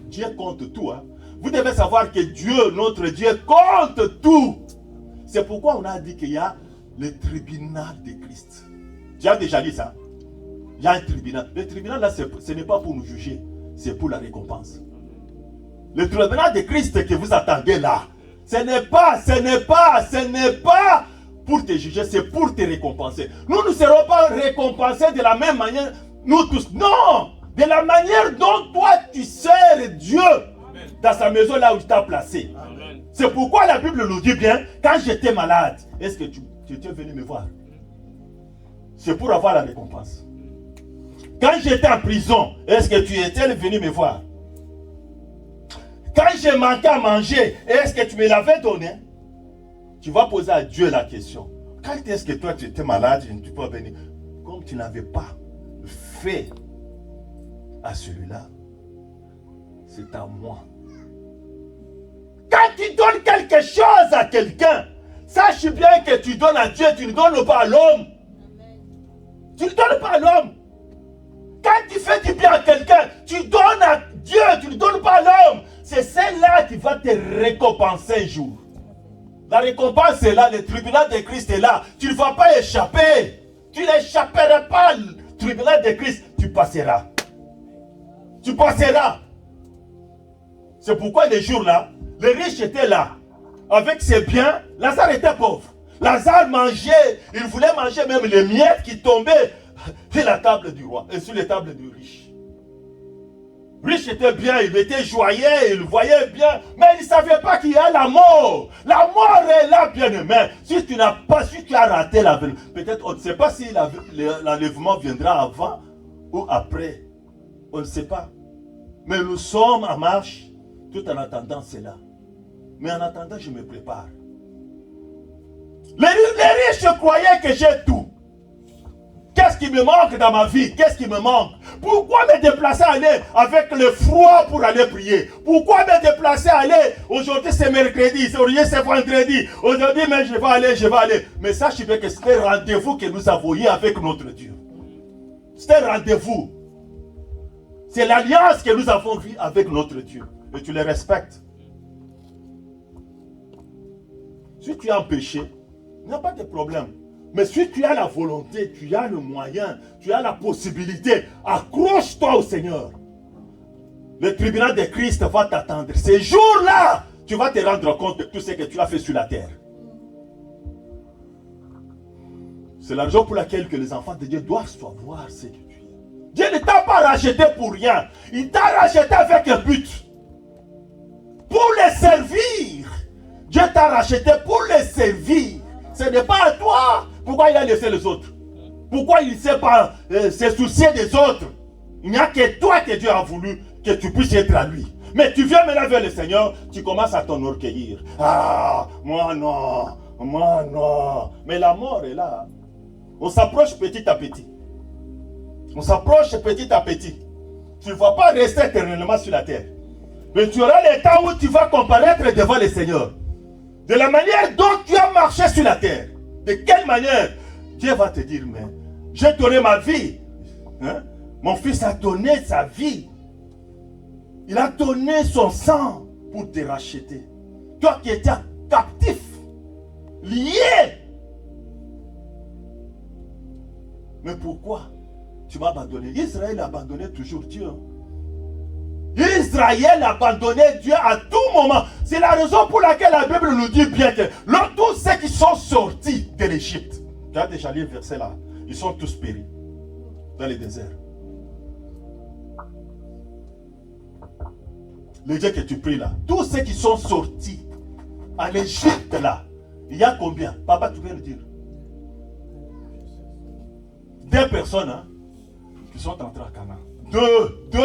Dieu compte tout. Hein? Vous devez savoir que Dieu, notre Dieu, compte tout. C'est pourquoi on a dit qu'il y a le tribunal de Christ. Tu as déjà dit ça? Il y a un tribunal. Le tribunal là, ce n'est pas pour nous juger. C'est pour la récompense. Le tribunal de Christ que vous attendez là, ce n'est pas pour te juger, c'est pour te récompenser. Nous ne serons pas récompensés de la même manière, nous tous. Non! De la manière dont toi tu sers Dieu. Amen. Dans sa maison là où il t'a placé. Amen. C'est pourquoi la Bible nous dit bien, quand j'étais malade, est-ce que tu étais venu me voir? C'est pour avoir la récompense. Quand j'étais en prison, est-ce que tu étais venu me voir? Quand j'ai manqué à manger, est-ce que tu me l'avais donné? Tu vas poser à Dieu la question. Quand est-ce que toi tu étais malade, tu ne peux pas venir? Comme tu n'avais pas fait à celui-là, c'est à moi. Quand tu donnes quelque chose à quelqu'un, sache bien que tu donnes à Dieu, tu ne donnes pas à l'homme. Tu ne donnes pas à l'homme. Quand tu fais du bien à quelqu'un, tu donnes à Dieu, tu ne donnes pas à l'homme. C'est celle-là qui va te récompenser un jour. La récompense est là, le tribunal de Christ est là. Tu ne vas pas échapper. Tu n'échapperas pas au tribunal de Christ. Tu passeras. C'est pourquoi les jours là, les riches étaient là. Avec ses biens, Lazare était pauvre. Lazare mangeait, il voulait manger même les miettes qui tombaient sur la table du roi et sur les tables du riche. Riche était bien, il était joyeux, il voyait bien, mais il ne savait pas qu'il y a la mort. La mort est là, bien-aimé. Si tu as raté l'enlèvement, peut-être on ne sait pas si l'enlèvement viendra avant ou après. On ne sait pas. Mais nous sommes en marche tout en attendant cela. Mais en attendant, je me prépare. Les riches croyaient que j'ai tout. Qu'est-ce qui me manque dans ma vie? Qu'est-ce qui me manque? Pourquoi me déplacer aller avec le froid pour aller prier? Pourquoi me déplacer aller? Aujourd'hui c'est mercredi, aujourd'hui c'est vendredi. Aujourd'hui mais je vais aller. Mais sache bien que c'était un rendez-vous que nous avons eu avec notre Dieu. C'était un rendez-vous. C'est l'alliance que nous avons vue avec notre Dieu. Et tu les respectes. Si tu es en péché, il n'y a pas de problème. Mais si tu as la volonté, tu as le moyen, tu as la possibilité, accroche-toi au Seigneur. Le tribunal de Christ va t'attendre. Ces jours-là, tu vas te rendre compte de tout ce que tu as fait sur la terre. C'est la raison pour laquelle que les enfants de Dieu doivent savoir ce que tu es. Dieu ne t'a pas racheté pour rien. Il t'a racheté avec un but. Pour les servir. Dieu t'a racheté pour les servir. Ce n'est pas à toi. Pourquoi il a laissé les autres? Pourquoi il ne sait pas se soucier des autres? Il n'y a que toi que Dieu a voulu que tu puisses être à lui. Mais tu viens maintenant vers le Seigneur, tu commences à t'enorgueillir. Ah, moi non. Mais la mort est là. On s'approche petit à petit. On s'approche petit à petit. Tu ne vas pas rester éternellement sur la terre. Mais tu auras le temps où tu vas comparaître devant le Seigneur. De la manière dont tu as marché sur la terre. De quelle manière? Dieu va te dire, mais j'ai donné ma vie. Hein? Mon fils a donné sa vie. Il a donné son sang pour te racheter. Toi qui étais captif, lié. Mais pourquoi tu m'as abandonné? Israël a abandonné toujours Dieu. Israël a abandonné Dieu à tout moment. C'est la raison pour laquelle la Bible nous dit bien que tous ceux qui sont sortis de l'Égypte, tu as déjà lu le verset là, ils sont tous péris dans le désert. Le Dieu que tu pries là, tous ceux qui sont sortis à l'Égypte là, il y a combien? Papa, tu viens de dire 2 personnes hein, qui sont entrées à Canaan. 2.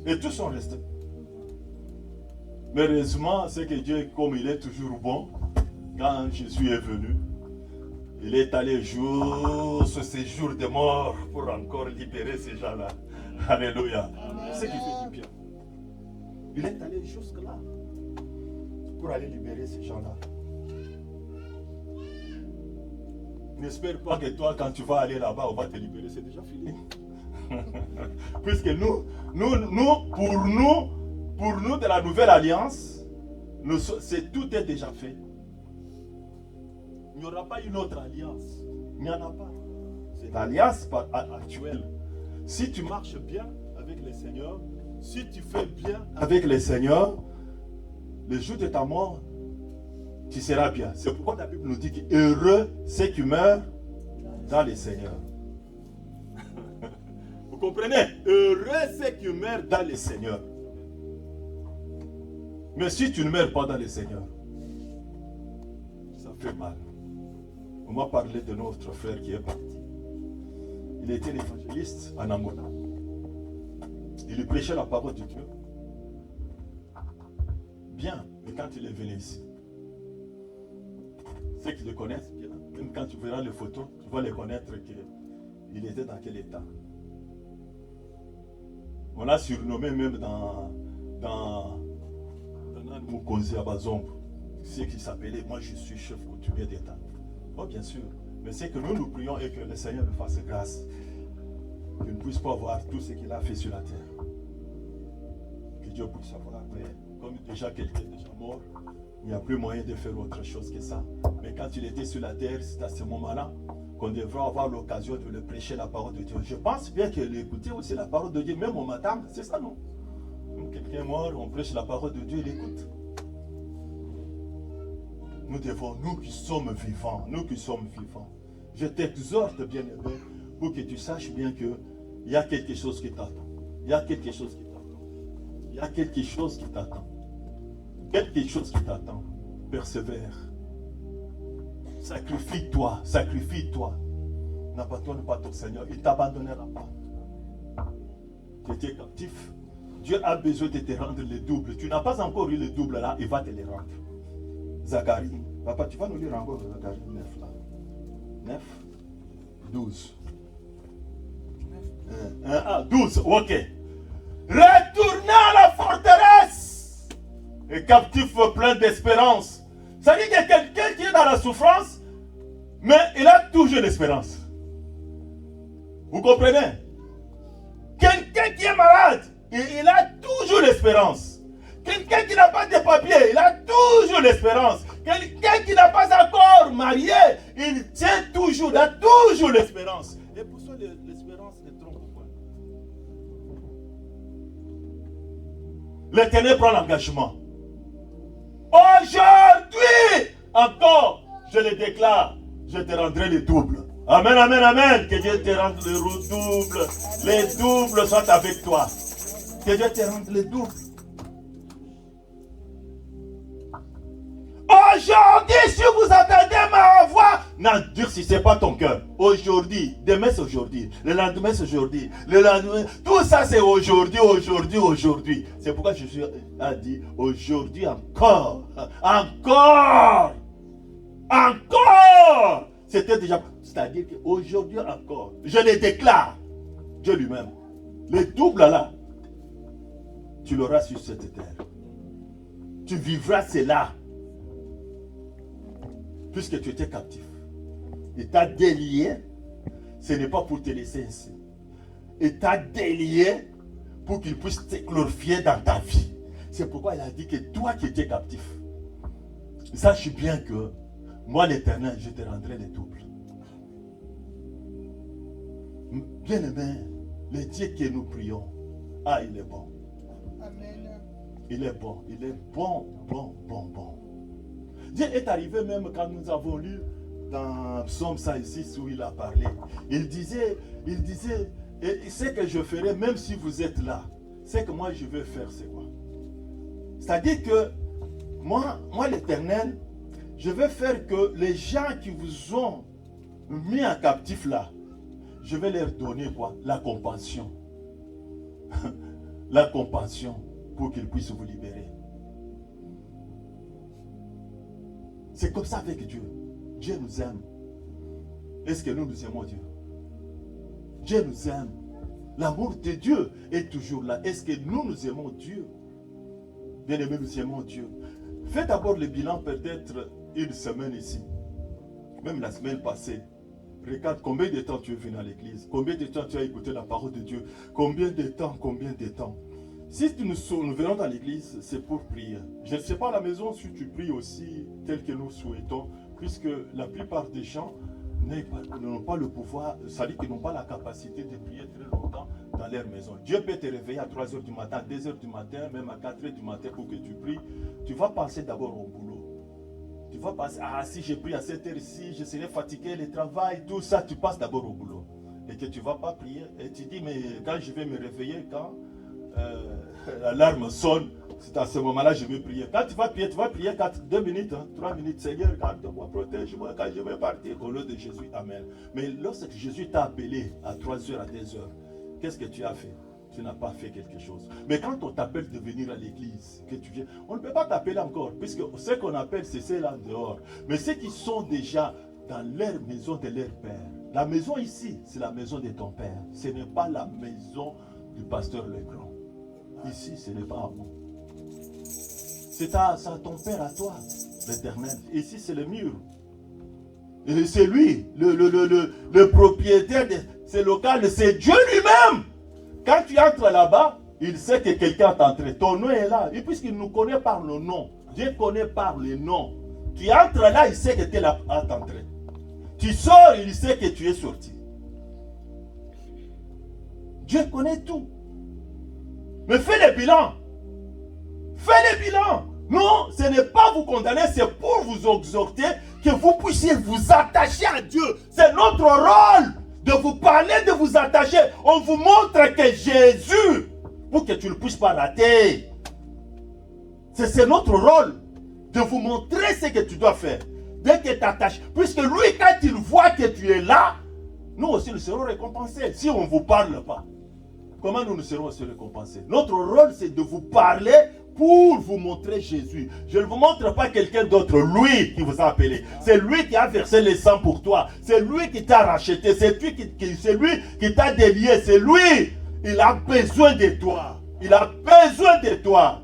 Et tous sont restés. Mais heureusement, c'est que Dieu, comme il est toujours bon, quand Jésus est venu, il est allé sur ces jours de mort pour encore libérer ces gens-là. Alléluia. C'est ce qui fait du bien. Il est allé jusque-là pour aller libérer ces gens-là. N'espère pas que toi, quand tu vas aller là-bas, on va te libérer, c'est déjà fini. Puisque nous, pour nous de la nouvelle alliance, tout est déjà fait. Il n'y aura pas une autre alliance. Il n'y en a pas. C'est l'alliance actuelle. Si tu marches bien avec le Seigneur, si tu fais bien avec le Seigneur, le jour de ta mort, tu seras bien. C'est pourquoi la Bible nous dit que heureux ceux qui meurent dans le Seigneur. Vous comprenez? Heureux ceux qui meurent dans le Seigneur. Mais si tu ne meurs pas dans le Seigneur, ça fait mal. On m'a parlé de notre frère qui est parti. Il était l'évangéliste en Angola. Il lui prêchait la parole de Dieu. Bien, mais quand il est venu ici, ceux qui le connaissent bien, même quand tu verras les photos, tu vas les connaître qu'il était dans quel état. On l'a surnommé même dans Mukonzi à Bazombo, ce qui s'appelait moi je suis chef coutumier d'État. Oh bien sûr, mais c'est que nous prions et que le Seigneur nous fasse grâce, qu'il ne puisse pas voir tout ce qu'il a fait sur la terre. Que Dieu puisse savoir, mais comme déjà quelqu'un est déjà mort, il n'y a plus moyen de faire autre chose que ça. Mais quand il était sur la terre, c'est à ce moment-là qu'on devrait avoir l'occasion de le prêcher la parole de Dieu. Je pense bien qu'il écoutait aussi la parole de Dieu, même au matin, c'est ça non? Quand quelqu'un est mort, on prêche la parole de Dieu, il écoute. Nous devons, nous qui sommes vivants, je t'exhorte bien aimé, pour que tu saches bien qu'il y a quelque chose qui t'attend. Il y a quelque chose qui t'attend. Il y a quelque chose qui t'attend. Quelque chose qui t'attend. Persévère. Sacrifie-toi. N'abandonne pas ton Seigneur. Il ne t'abandonnera pas. Tu étais captif. Dieu a besoin de te rendre le double. Tu n'as pas encore eu le double là, il va te le rendre. Zacharie. Papa, tu vas nous lire encore Zacharie 9 là. 9, 12. 12, ok. Retournez à la forteresse. Et captif plein d'espérance. Ça dit qu'il y a quelqu'un qui est dans la souffrance, mais il a toujours l'espérance. Vous comprenez? Quelqu'un qui est malade, il a toujours l'espérance. Quelqu'un qui n'a pas de papier, il a toujours l'espérance. Quelqu'un qui n'a pas encore marié, il tient toujours, il a toujours l'espérance. Et pour ça, l'espérance ne trompe pas. L'Éternel prend l'engagement. Aujourd'hui, encore, je le déclare, je te rendrai le double. Amen, amen, amen. Que Dieu te rende le double. Les doubles sont avec toi. Que Dieu te rende le double. Aujourd'hui, si vous attendez ma voix, n'endurcissez pas ton cœur. Aujourd'hui, demain c'est aujourd'hui, le lendemain c'est aujourd'hui, le lendemain, tout ça c'est aujourd'hui, aujourd'hui, aujourd'hui. C'est pourquoi Jésus a dit aujourd'hui encore, encore, encore. C'était déjà, c'est-à-dire qu'aujourd'hui encore, je le déclare, Dieu lui-même, le double là, tu l'auras sur cette terre. Tu vivras cela. Puisque tu étais captif. Il t'a délié, ce n'est pas pour te laisser ainsi. Il t'a délié pour qu'il puisse te glorifier dans ta vie. C'est pourquoi il a dit que toi qui étais captif, sache bien que moi l'Éternel, je te rendrai le double. Bien-aimé, le Dieu que nous prions, il est bon. Amen. Il est bon, il est bon, bon, bon, bon. Dieu est arrivé même quand nous avons lu dans Psaume 106 où il a parlé. Il disait, et ce que je ferai même si vous êtes là, c'est que moi je vais faire c'est quoi? C'est-à-dire que moi l'Éternel, je vais faire que les gens qui vous ont mis en captif là, je vais leur donner quoi? La compassion. La compassion pour qu'ils puissent vous libérer. C'est comme ça avec Dieu. Dieu nous aime. Est-ce que nous aimons Dieu? Dieu nous aime. L'amour de Dieu est toujours là. Est-ce que nous aimons Dieu? Bien-aimés, nous aimons Dieu. Faites d'abord le bilan peut-être une semaine ici. Même la semaine passée. Regarde combien de temps tu es venu à l'église. Combien de temps tu as écouté la parole de Dieu. Combien de temps. Si nous venons dans l'église, c'est pour prier. Je ne sais pas à la maison si tu pries aussi tel que nous souhaitons, puisque la plupart des gens n'ont pas le pouvoir, c'est-à-dire qu'ils n'ont pas la capacité de prier très longtemps dans leur maison. Dieu peut te réveiller à 3h du matin, 2h du matin, même à 4h du matin pour que tu pries. Tu vas penser d'abord au boulot. Tu vas penser, si je prie à cette heure-ci, je serai fatigué, le travail, tout ça, tu passes d'abord au boulot. Et que tu ne vas pas prier. Et tu dis, mais quand je vais me réveiller, quand l'alarme sonne, c'est à ce moment-là que je vais prier. Quand tu vas prier 2 minutes, 3 minutes. Seigneur, garde-moi, protège-moi quand je vais partir. Au nom de Jésus, amen. Mais lorsque Jésus t'a appelé à 3h, à 2h, qu'est-ce que tu as fait? Tu n'as pas fait quelque chose. Mais quand on t'appelle de venir à l'église, que tu viens, on ne peut pas t'appeler encore, puisque ce qu'on appelle, c'est ceux-là dehors. Mais ceux qui sont déjà dans leur maison de leur père. La maison ici, c'est la maison de ton père. Ce n'est pas la maison du pasteur Legrand. Ici, ce n'est pas à moi. C'est à ton père, à toi, l'Éternel. Ici, c'est le mur. Et c'est lui, le propriétaire de ce local, c'est Dieu lui-même. Quand tu entres là-bas, il sait que quelqu'un est entré. Ton nom est là. Et puisqu'il nous connaît par le nom, Dieu connaît par le nom. Tu entres là, il sait que tu es là à t'entrer. Tu sors, il sait que tu es sorti. Dieu connaît tout. Mais fais le bilan. Fais le bilan. Non, ce n'est pas vous condamner, c'est pour vous exhorter que vous puissiez vous attacher à Dieu. C'est notre rôle de vous parler, de vous attacher. On vous montre que Jésus, pour que tu ne puisses pas rater. C'est notre rôle de vous montrer ce que tu dois faire. Dès que tu t'attaches. Puisque lui, quand il voit que tu es là, nous aussi nous serons récompensés si on ne vous parle pas. comment nous serons aussi récompensés? Notre rôle, c'est de vous parler pour vous montrer Jésus. Je ne vous montre pas quelqu'un d'autre, lui qui vous a appelé. C'est lui qui a versé le sang pour toi. C'est lui qui t'a racheté. C'est lui qui t'a délié. C'est lui. Il a besoin de toi. Il a besoin de toi.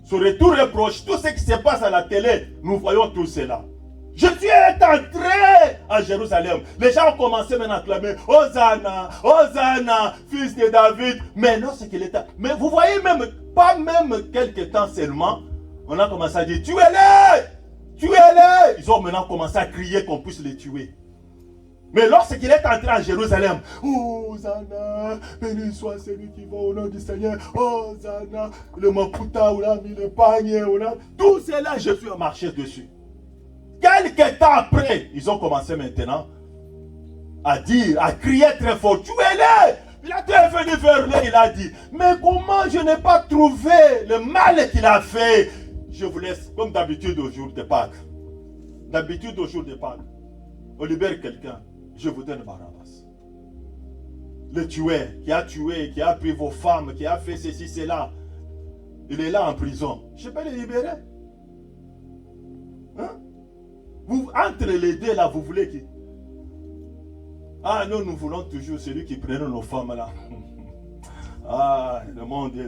Sur tout reproche, tout ce qui se passe à la télé, nous voyons tout cela. Jésus est entré à Jérusalem. Les gens ont commencé maintenant à clamer Hosanna, Hosanna, fils de David. Mais lorsqu'il était. Mais vous voyez même, pas même quelques temps seulement, on a commencé à dire tuez-les, tuez-les. Ils ont maintenant commencé à crier qu'on puisse les tuer. Mais lorsqu'il est entré à Jérusalem, Hosanna, béni soit celui qui va au nom du Seigneur, Hosanna, le maputa, on a mis le panier, tout cela, Jésus a marché dessus. Quelques temps après, ils ont commencé maintenant à dire, à crier très fort, tuez-les. Il a venu vers lui, il a dit, mais comment je n'ai pas trouvé le mal qu'il a fait? Je vous laisse, comme d'habitude au jour de Pâques. D'habitude au jour de Pâques, on libère quelqu'un. Je vous donne Barabbas. Le tueur qui a tué, qui a pris vos femmes, qui a fait ceci, cela. Il est là en prison. Je peux le libérer. Hein? Vous, entre les deux là, vous voulez qui? Ah non, nous voulons toujours celui qui prenait nos femmes là. Ah, le monde est...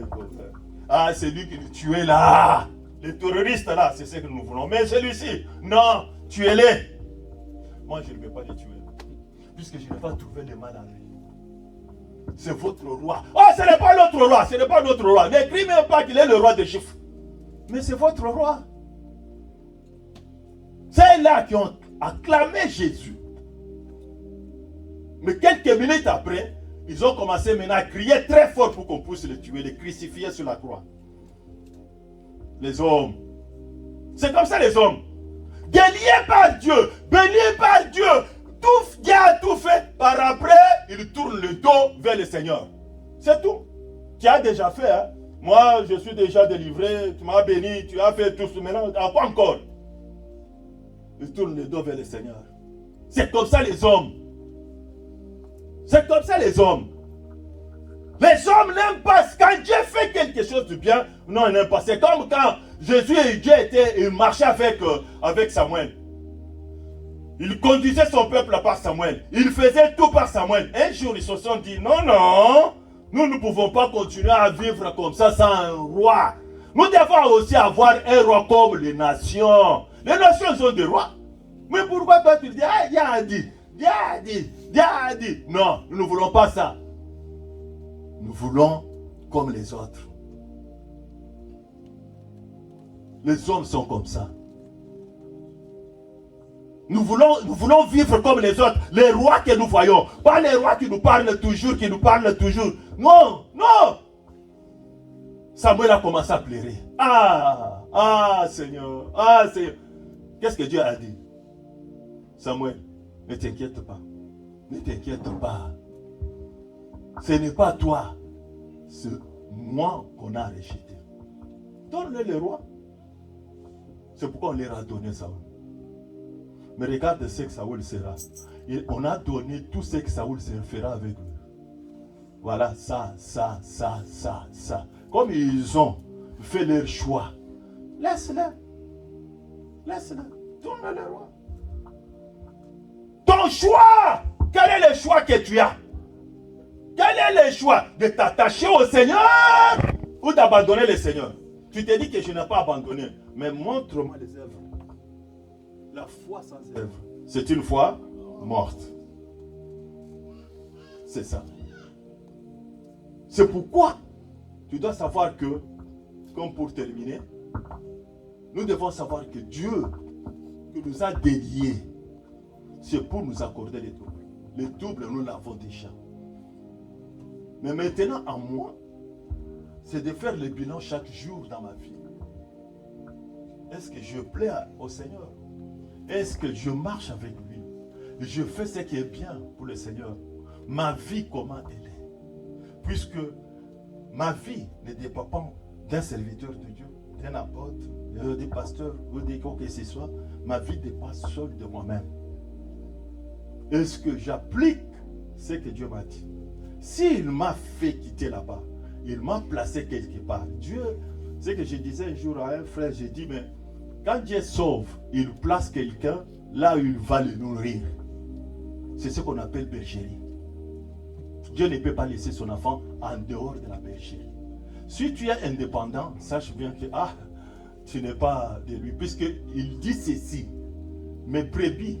Ah, celui qui nous tuait là. Les terroristes là, c'est ce que nous voulons. Mais celui-ci, non, tuez-les. Moi, je ne vais pas les tuer. Puisque je n'ai pas trouvé le mal en lui. C'est votre roi. Oh, ce n'est pas notre roi. Ce n'est pas notre roi. N'écris même pas qu'il est le roi des Juifs. Mais c'est votre roi. C'est là qui ont acclamé Jésus. Mais quelques minutes après, ils ont commencé maintenant à crier très fort pour qu'on puisse le tuer, le crucifier sur la croix. Les hommes. C'est comme ça les hommes. Déliés par Dieu, bénis par Dieu. Tout Dieu a tout fait. Par après, il tourne le dos vers le Seigneur. C'est tout. Tu as déjà fait. Hein? Moi, je suis déjà délivré. Tu m'as béni. Tu as fait tout ce maintenant. À quoi encore? Il tourne le dos vers le Seigneur. C'est comme ça les hommes. C'est comme ça les hommes. Les hommes n'aiment pas. Quand Dieu fait quelque chose de bien, non, ils n'aiment pas. C'est comme quand Jésus et Dieu il marchait avec Samuel. Il conduisait son peuple par Samuel. Il faisait tout par Samuel. Un jour, ils se sont dit, non, non, nous ne pouvons pas continuer à vivre comme ça sans un roi. Nous devons aussi avoir un roi comme les nations. Les nations sont des rois. Mais pourquoi toi tu dis, ah, Dieu a dit, Dieu a dit, Dieu a dit. Non, nous ne voulons pas ça. Nous voulons comme les autres. Les hommes sont comme ça. Nous voulons vivre comme les autres, les rois que nous voyons. Pas les rois qui nous parlent toujours, Non, non. Samuel a commencé à pleurer. Ah, Seigneur, Seigneur. Qu'est-ce que Dieu a dit? Samuel, ne t'inquiète pas. Ne t'inquiète pas. Ce n'est pas toi. C'est moi qu'on a rejeté. Donne-le le roi. C'est pourquoi on leur a donné Saoul. Mais regarde ce que Saoul sera. On a donné tout ce que Saoul fera avec lui. Voilà, ça. Comme ils ont fait leur choix, laisse-le. Laisse-le. Tourne-le roi. Ton choix! Quel est le choix que tu as? Quel est le choix? De t'attacher au Seigneur ou d'abandonner le Seigneur? Tu te dis que je n'ai pas abandonné. Mais montre-moi les œuvres. La foi sans œuvre, c'est une foi morte. C'est ça. C'est pourquoi tu dois savoir que, comme pour terminer, nous devons savoir que Dieu qui nous a déliés, c'est pour nous accorder les doubles. Les doubles, nous l'avons déjà. Mais maintenant, à moi, c'est de faire le bilan chaque jour dans ma vie. Est-ce que je plais au Seigneur? Est-ce que je marche avec lui? Je fais ce qui est bien pour le Seigneur. Ma vie, comment elle est? Puisque ma vie ne dépend pas d'un serviteur de Dieu, d'un apôtre, d'un pasteur ou de quoi que ce soit. Ma vie dépend seule de moi-même. Est-ce que j'applique ce que Dieu m'a dit? s'il m'a fait quitter là-bas, il m'a placé quelque part. Dieu, c'est que je disais un jour à un frère, j'ai dit, mais quand Dieu sauve, il place quelqu'un là où il va le nourrir. C'est ce qu'on appelle bergerie. Dieu ne peut pas laisser son enfant en dehors de la bergerie. Si tu es indépendant, sache bien que tu n'es pas de lui. Puisqu'il dit ceci, mes brebis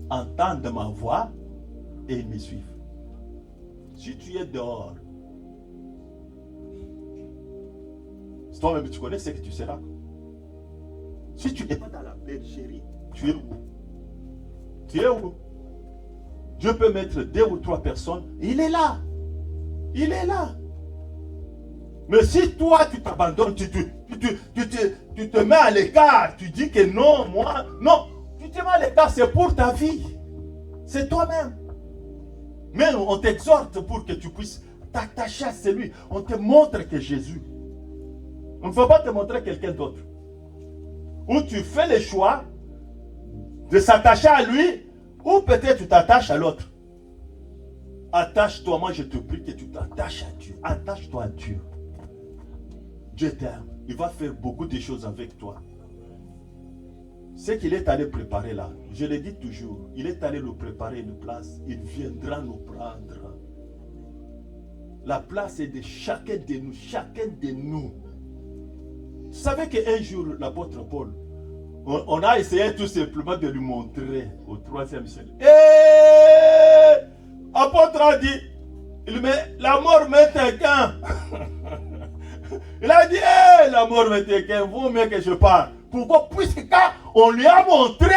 entendent ma voix et ils me suivent. Si tu es dehors, toi-même tu connais ce que tu seras. Si tu n'es pas dans la bergerie, tu es où? Tu es où? Dieu peut mettre 2 ou 3 personnes, il est là. Il est là. Mais si toi tu t'abandonnes, tu te mets à l'écart, tu dis que non, moi, non, tu te mets à l'écart, c'est pour ta vie. C'est toi-même. Mais on t'exhorte pour que tu puisses t'attacher à celui. On te montre que Jésus. On ne va pas te montrer quelqu'un d'autre. Ou tu fais le choix de s'attacher à lui, ou peut-être tu t'attaches à l'autre. Attache-toi, moi je te prie que tu t'attaches à Dieu. Attache-toi à Dieu. Dieu t'aime. Il va faire beaucoup de choses avec toi. Ce qu'il est allé préparer là, je le dis toujours, il est allé nous préparer une place. Il viendra nous prendre. La place est de chacun de nous, chacun de nous. Vous savez qu'un jour, l'apôtre Paul, on a essayé tout simplement de lui montrer au 3e siècle. Et l'apôtre a dit, la mort m'est quelqu'un. Il a dit, la mort m'est quelqu'un, vaut mieux que je parte. Pourquoi? Puisque quand on lui a montré,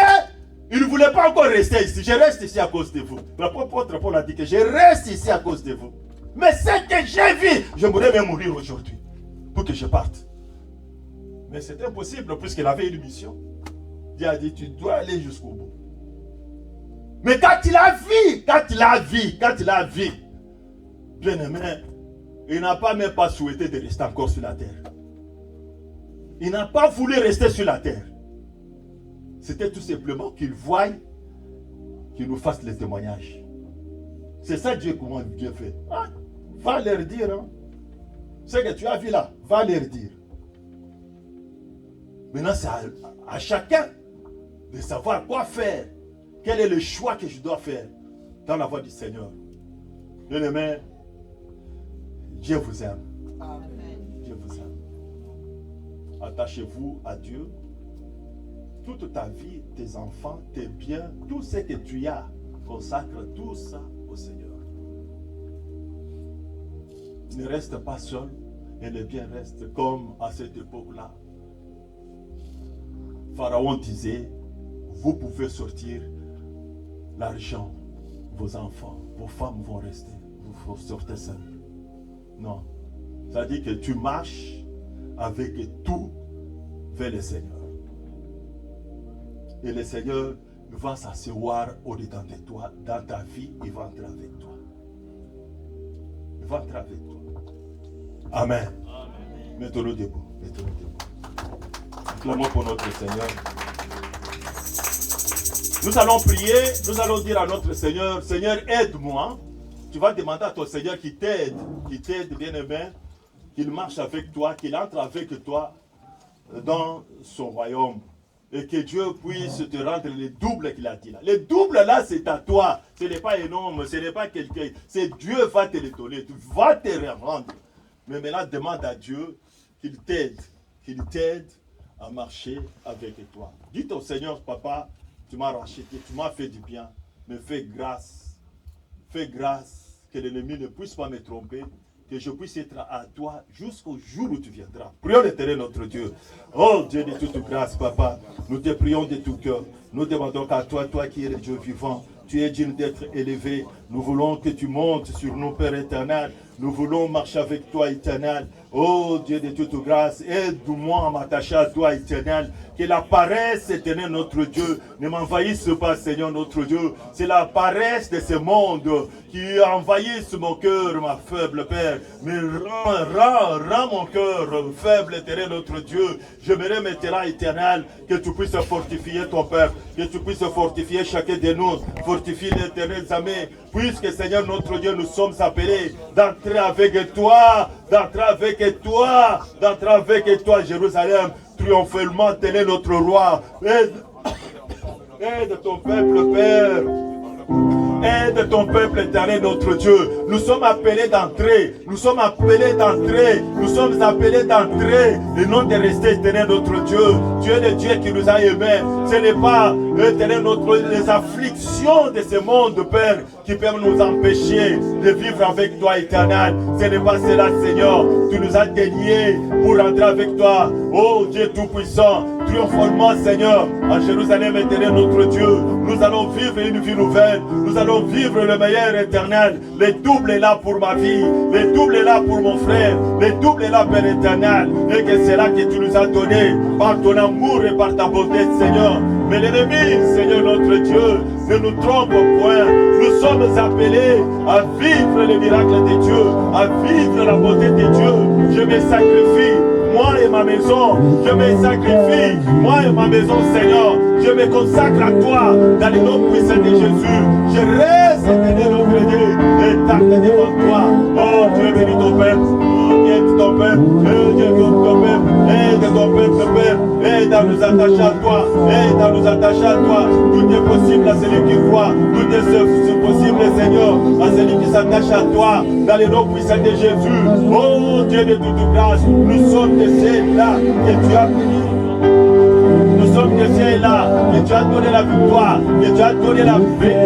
il ne voulait pas encore rester ici. Je reste ici à cause de vous. L'apôtre Paul a dit que je reste ici à cause de vous. Mais ce que j'ai vu, je voudrais même mourir aujourd'hui pour que je parte. Mais c'est impossible puisqu'il avait une mission. Dieu a dit, tu dois aller jusqu'au bout. Mais quand il a vu, bien aimé, il n'a pas même pas souhaité de rester encore sur la terre. Il n'a pas voulu rester sur la terre. C'était tout simplement qu'il voie, qu'il nous fasse les témoignages. C'est ça Dieu, comment Dieu fait. Va leur dire. Ce que tu as vu là, va leur dire. Maintenant, c'est à chacun de savoir quoi faire. Quel est le choix que je dois faire dans la voie du Seigneur. Bien-aimé, Dieu vous aime. Amen. Dieu vous aime. Attachez-vous à Dieu. Toute ta vie, tes enfants, tes biens, tout ce que tu as, consacre tout ça au Seigneur. Ne reste pas seul et les biens restent comme à cette époque-là. Pharaon disait, vous pouvez sortir l'argent, vos enfants, vos femmes vont rester, vous sortez seuls. Non, ça dit que tu marches avec tout vers le Seigneur. Et le Seigneur va s'asseoir au-dedans de toi, dans ta vie, il va entrer avec toi. Il va entrer avec toi. Amen. Amen. Mettons-le debout. Mettons-le debout. Acclamons pour notre Seigneur. Nous allons prier, nous allons dire à notre Seigneur, Seigneur, aide-moi. Tu vas demander à ton Seigneur qu'il t'aide bien-aimé, qu'il marche avec toi, qu'il entre avec toi dans son royaume. Et que Dieu puisse te rendre le double qu'il a dit là. Le double là, c'est à toi. Ce n'est pas énorme, ce n'est pas quelqu'un. C'est Dieu va te le donner. Tu vas te rendre. Mais maintenant, demande à Dieu qu'il t'aide à marcher avec toi. Dis au Seigneur, papa, tu m'as racheté, tu m'as fait du bien, mais fais grâce, que l'ennemi ne puisse pas me tromper, que je puisse être à toi jusqu'au jour où tu viendras. Prions l'Éternel notre Dieu. Oh Dieu de toute grâce, papa, nous te prions de tout cœur. Nous demandons qu'à toi, toi qui es le Dieu vivant, tu es digne d'être élevé. Nous voulons que tu montes sur nous, Père éternel. Nous voulons marcher avec toi, éternel. Oh Dieu de toute grâce, aide-moi à m'attacher à toi, éternel. Que la paresse, éternel, notre Dieu, ne m'envahisse pas, Seigneur, notre Dieu. C'est la paresse de ce monde qui envahisse mon cœur, ma faible Père. Mais rends mon cœur faible, éternel, notre Dieu. J'aimerais maintenant, éternel, que tu puisses fortifier ton Père, que tu puisses fortifier chacun de nous, fortifier l'éternel, amis. puisque Seigneur notre Dieu, nous sommes appelés d'entrer avec toi, d'entrer avec toi, d'entrer avec toi, Jérusalem, triomphalement, tel est notre roi. Aide ton peuple, Père. Aide ton peuple éternel, notre Dieu. Nous sommes appelés d'entrer. Nous sommes appelés d'entrer. Nous sommes appelés d'entrer. Et non de rester éternel, notre Dieu. Tu es le Dieu qui nous a aimés. Ce n'est pas, éternel, les afflictions de ce monde, Père, qui peuvent nous empêcher de vivre avec toi, éternel. Ce n'est pas cela, Seigneur. Tu nous as déliés pour rentrer avec toi. Oh Dieu Tout-Puissant, triomphalement, Seigneur, à Jérusalem, éternel, notre Dieu. Nous allons vivre une vie nouvelle. Nous allons vivre le meilleur éternel. Le double est là pour ma vie. Le double est là pour mon frère. Le double est là, Père éternel. Et que c'est là que tu nous as donné par ton amour et par ta bonté, Seigneur. Mais l'ennemi, Seigneur notre Dieu, ne nous trompe point. Nous sommes appelés à vivre les miracles de Dieu, à vivre la beauté de Dieu. Je me sacrifie, moi et ma maison. Je me sacrifie, moi et ma maison, Seigneur. Je me consacre à toi dans le nom puissant de Jésus. Je reste éternel notre Dieu et t'attends devant toi. Oh Dieu, bénis ton peuple. Aide ton peuple, aide ton peuple, aide ton peuple, Père. Aide à nous attacher à toi, aide à nous attacher à toi. Tout est possible à celui qui croit, tout est possible, Seigneur, à celui qui s'attache à toi, dans le nom puissant de Jésus. Oh Dieu de toute grâce, nous sommes de ceux-là que tu as bénis. Nous sommes de ceux-là que tu as donné la victoire, que tu as donné la paix.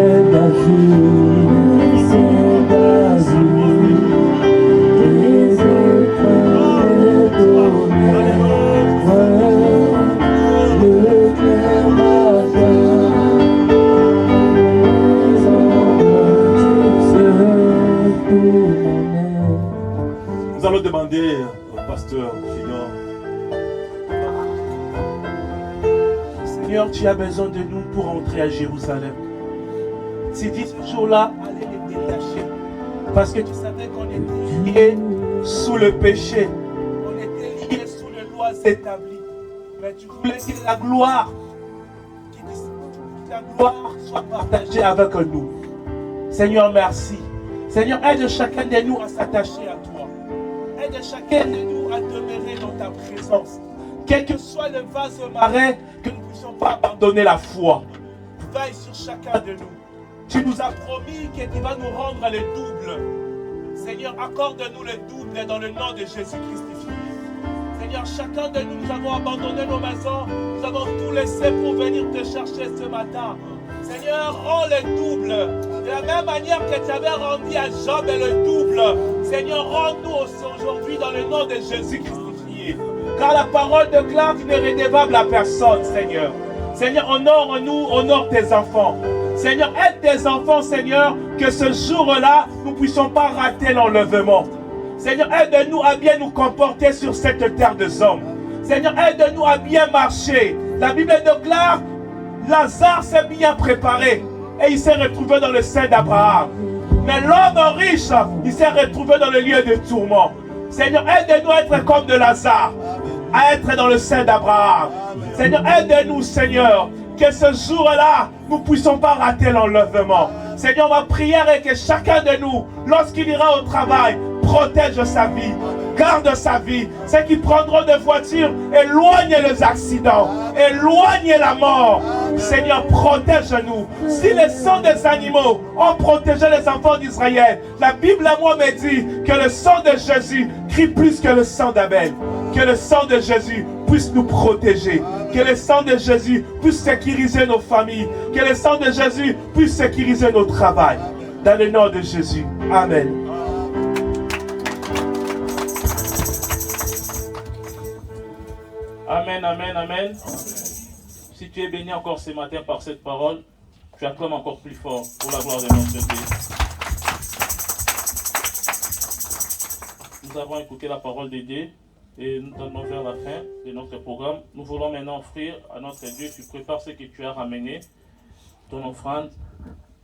Nous allons demander au pasteur Fillon. Seigneur, tu as besoin de nous pour entrer à Jérusalem. Ces 10 jours-là, allez les détacher. Parce que tu savais qu'on était liés sous le péché. On était liés sous les lois établies. Mais tu voulais que la gloire soit partagée avec nous. Seigneur, merci. Seigneur, aide chacun de nous à s'attacher à toi. Aide chacun de nous à demeurer dans ta présence. Quel que soit le vase marais, que nous ne puissions pas abandonner la foi. Veille sur chacun de nous. Tu nous as promis que tu vas nous rendre le double. Seigneur, accorde-nous le double dans le nom de Jésus-Christ. Seigneur, chacun de nous, nous avons abandonné nos maisons. Nous avons tout laissé pour venir te chercher ce matin. Seigneur, rends le double. De la même manière que tu avais rendu à Job le double. Seigneur, rends-nous aujourd'hui dans le nom de Jésus-Christ. Car la parole déclare qu'il n'est redevable à personne, Seigneur. Seigneur, honore-nous, honore tes enfants. Seigneur, aide tes enfants, Seigneur, que ce jour-là, nous ne puissions pas rater l'enlèvement. Seigneur, aide-nous à bien nous comporter sur cette terre des hommes. Seigneur, aide-nous à bien marcher. La Bible déclare, Lazare s'est bien préparé et il s'est retrouvé dans le sein d'Abraham. Mais l'homme riche, il s'est retrouvé dans le lieu de tourment. Seigneur, aide-nous à être comme de Lazare, à être dans le sein d'Abraham. Seigneur, aide-nous, Seigneur, que ce jour-là, nous ne puissions pas rater l'enlèvement. Seigneur, ma prière est que chacun de nous, lorsqu'il ira au travail, protège sa vie, garde sa vie. Ceux qui prendront des voitures, éloigne les accidents, éloigne la mort. Seigneur, protège-nous. Si le sang des animaux ont protégé les enfants d'Israël, la Bible à moi me dit que le sang de Jésus crie plus que le sang d'Abel. Que le sang de Jésus puisse nous protéger. Que le sang de Jésus puisse sécuriser nos familles. Que le sang de Jésus puisse sécuriser nos travail. Dans le nom de Jésus. Amen. Amen, amen, amen. Si tu es béni encore ce matin par cette parole, tu acclames encore plus fort pour la gloire de notre Dieu. Nous avons écouté la parole de Dieu et nous allons vers la fin de notre programme. Nous voulons maintenant offrir à notre Dieu, tu prépares ce que tu as ramené, ton offrande,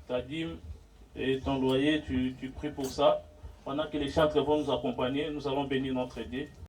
ta dîme et ton loyer, tu pries pour ça. Pendant que les chantres vont nous accompagner, nous allons bénir notre Dieu.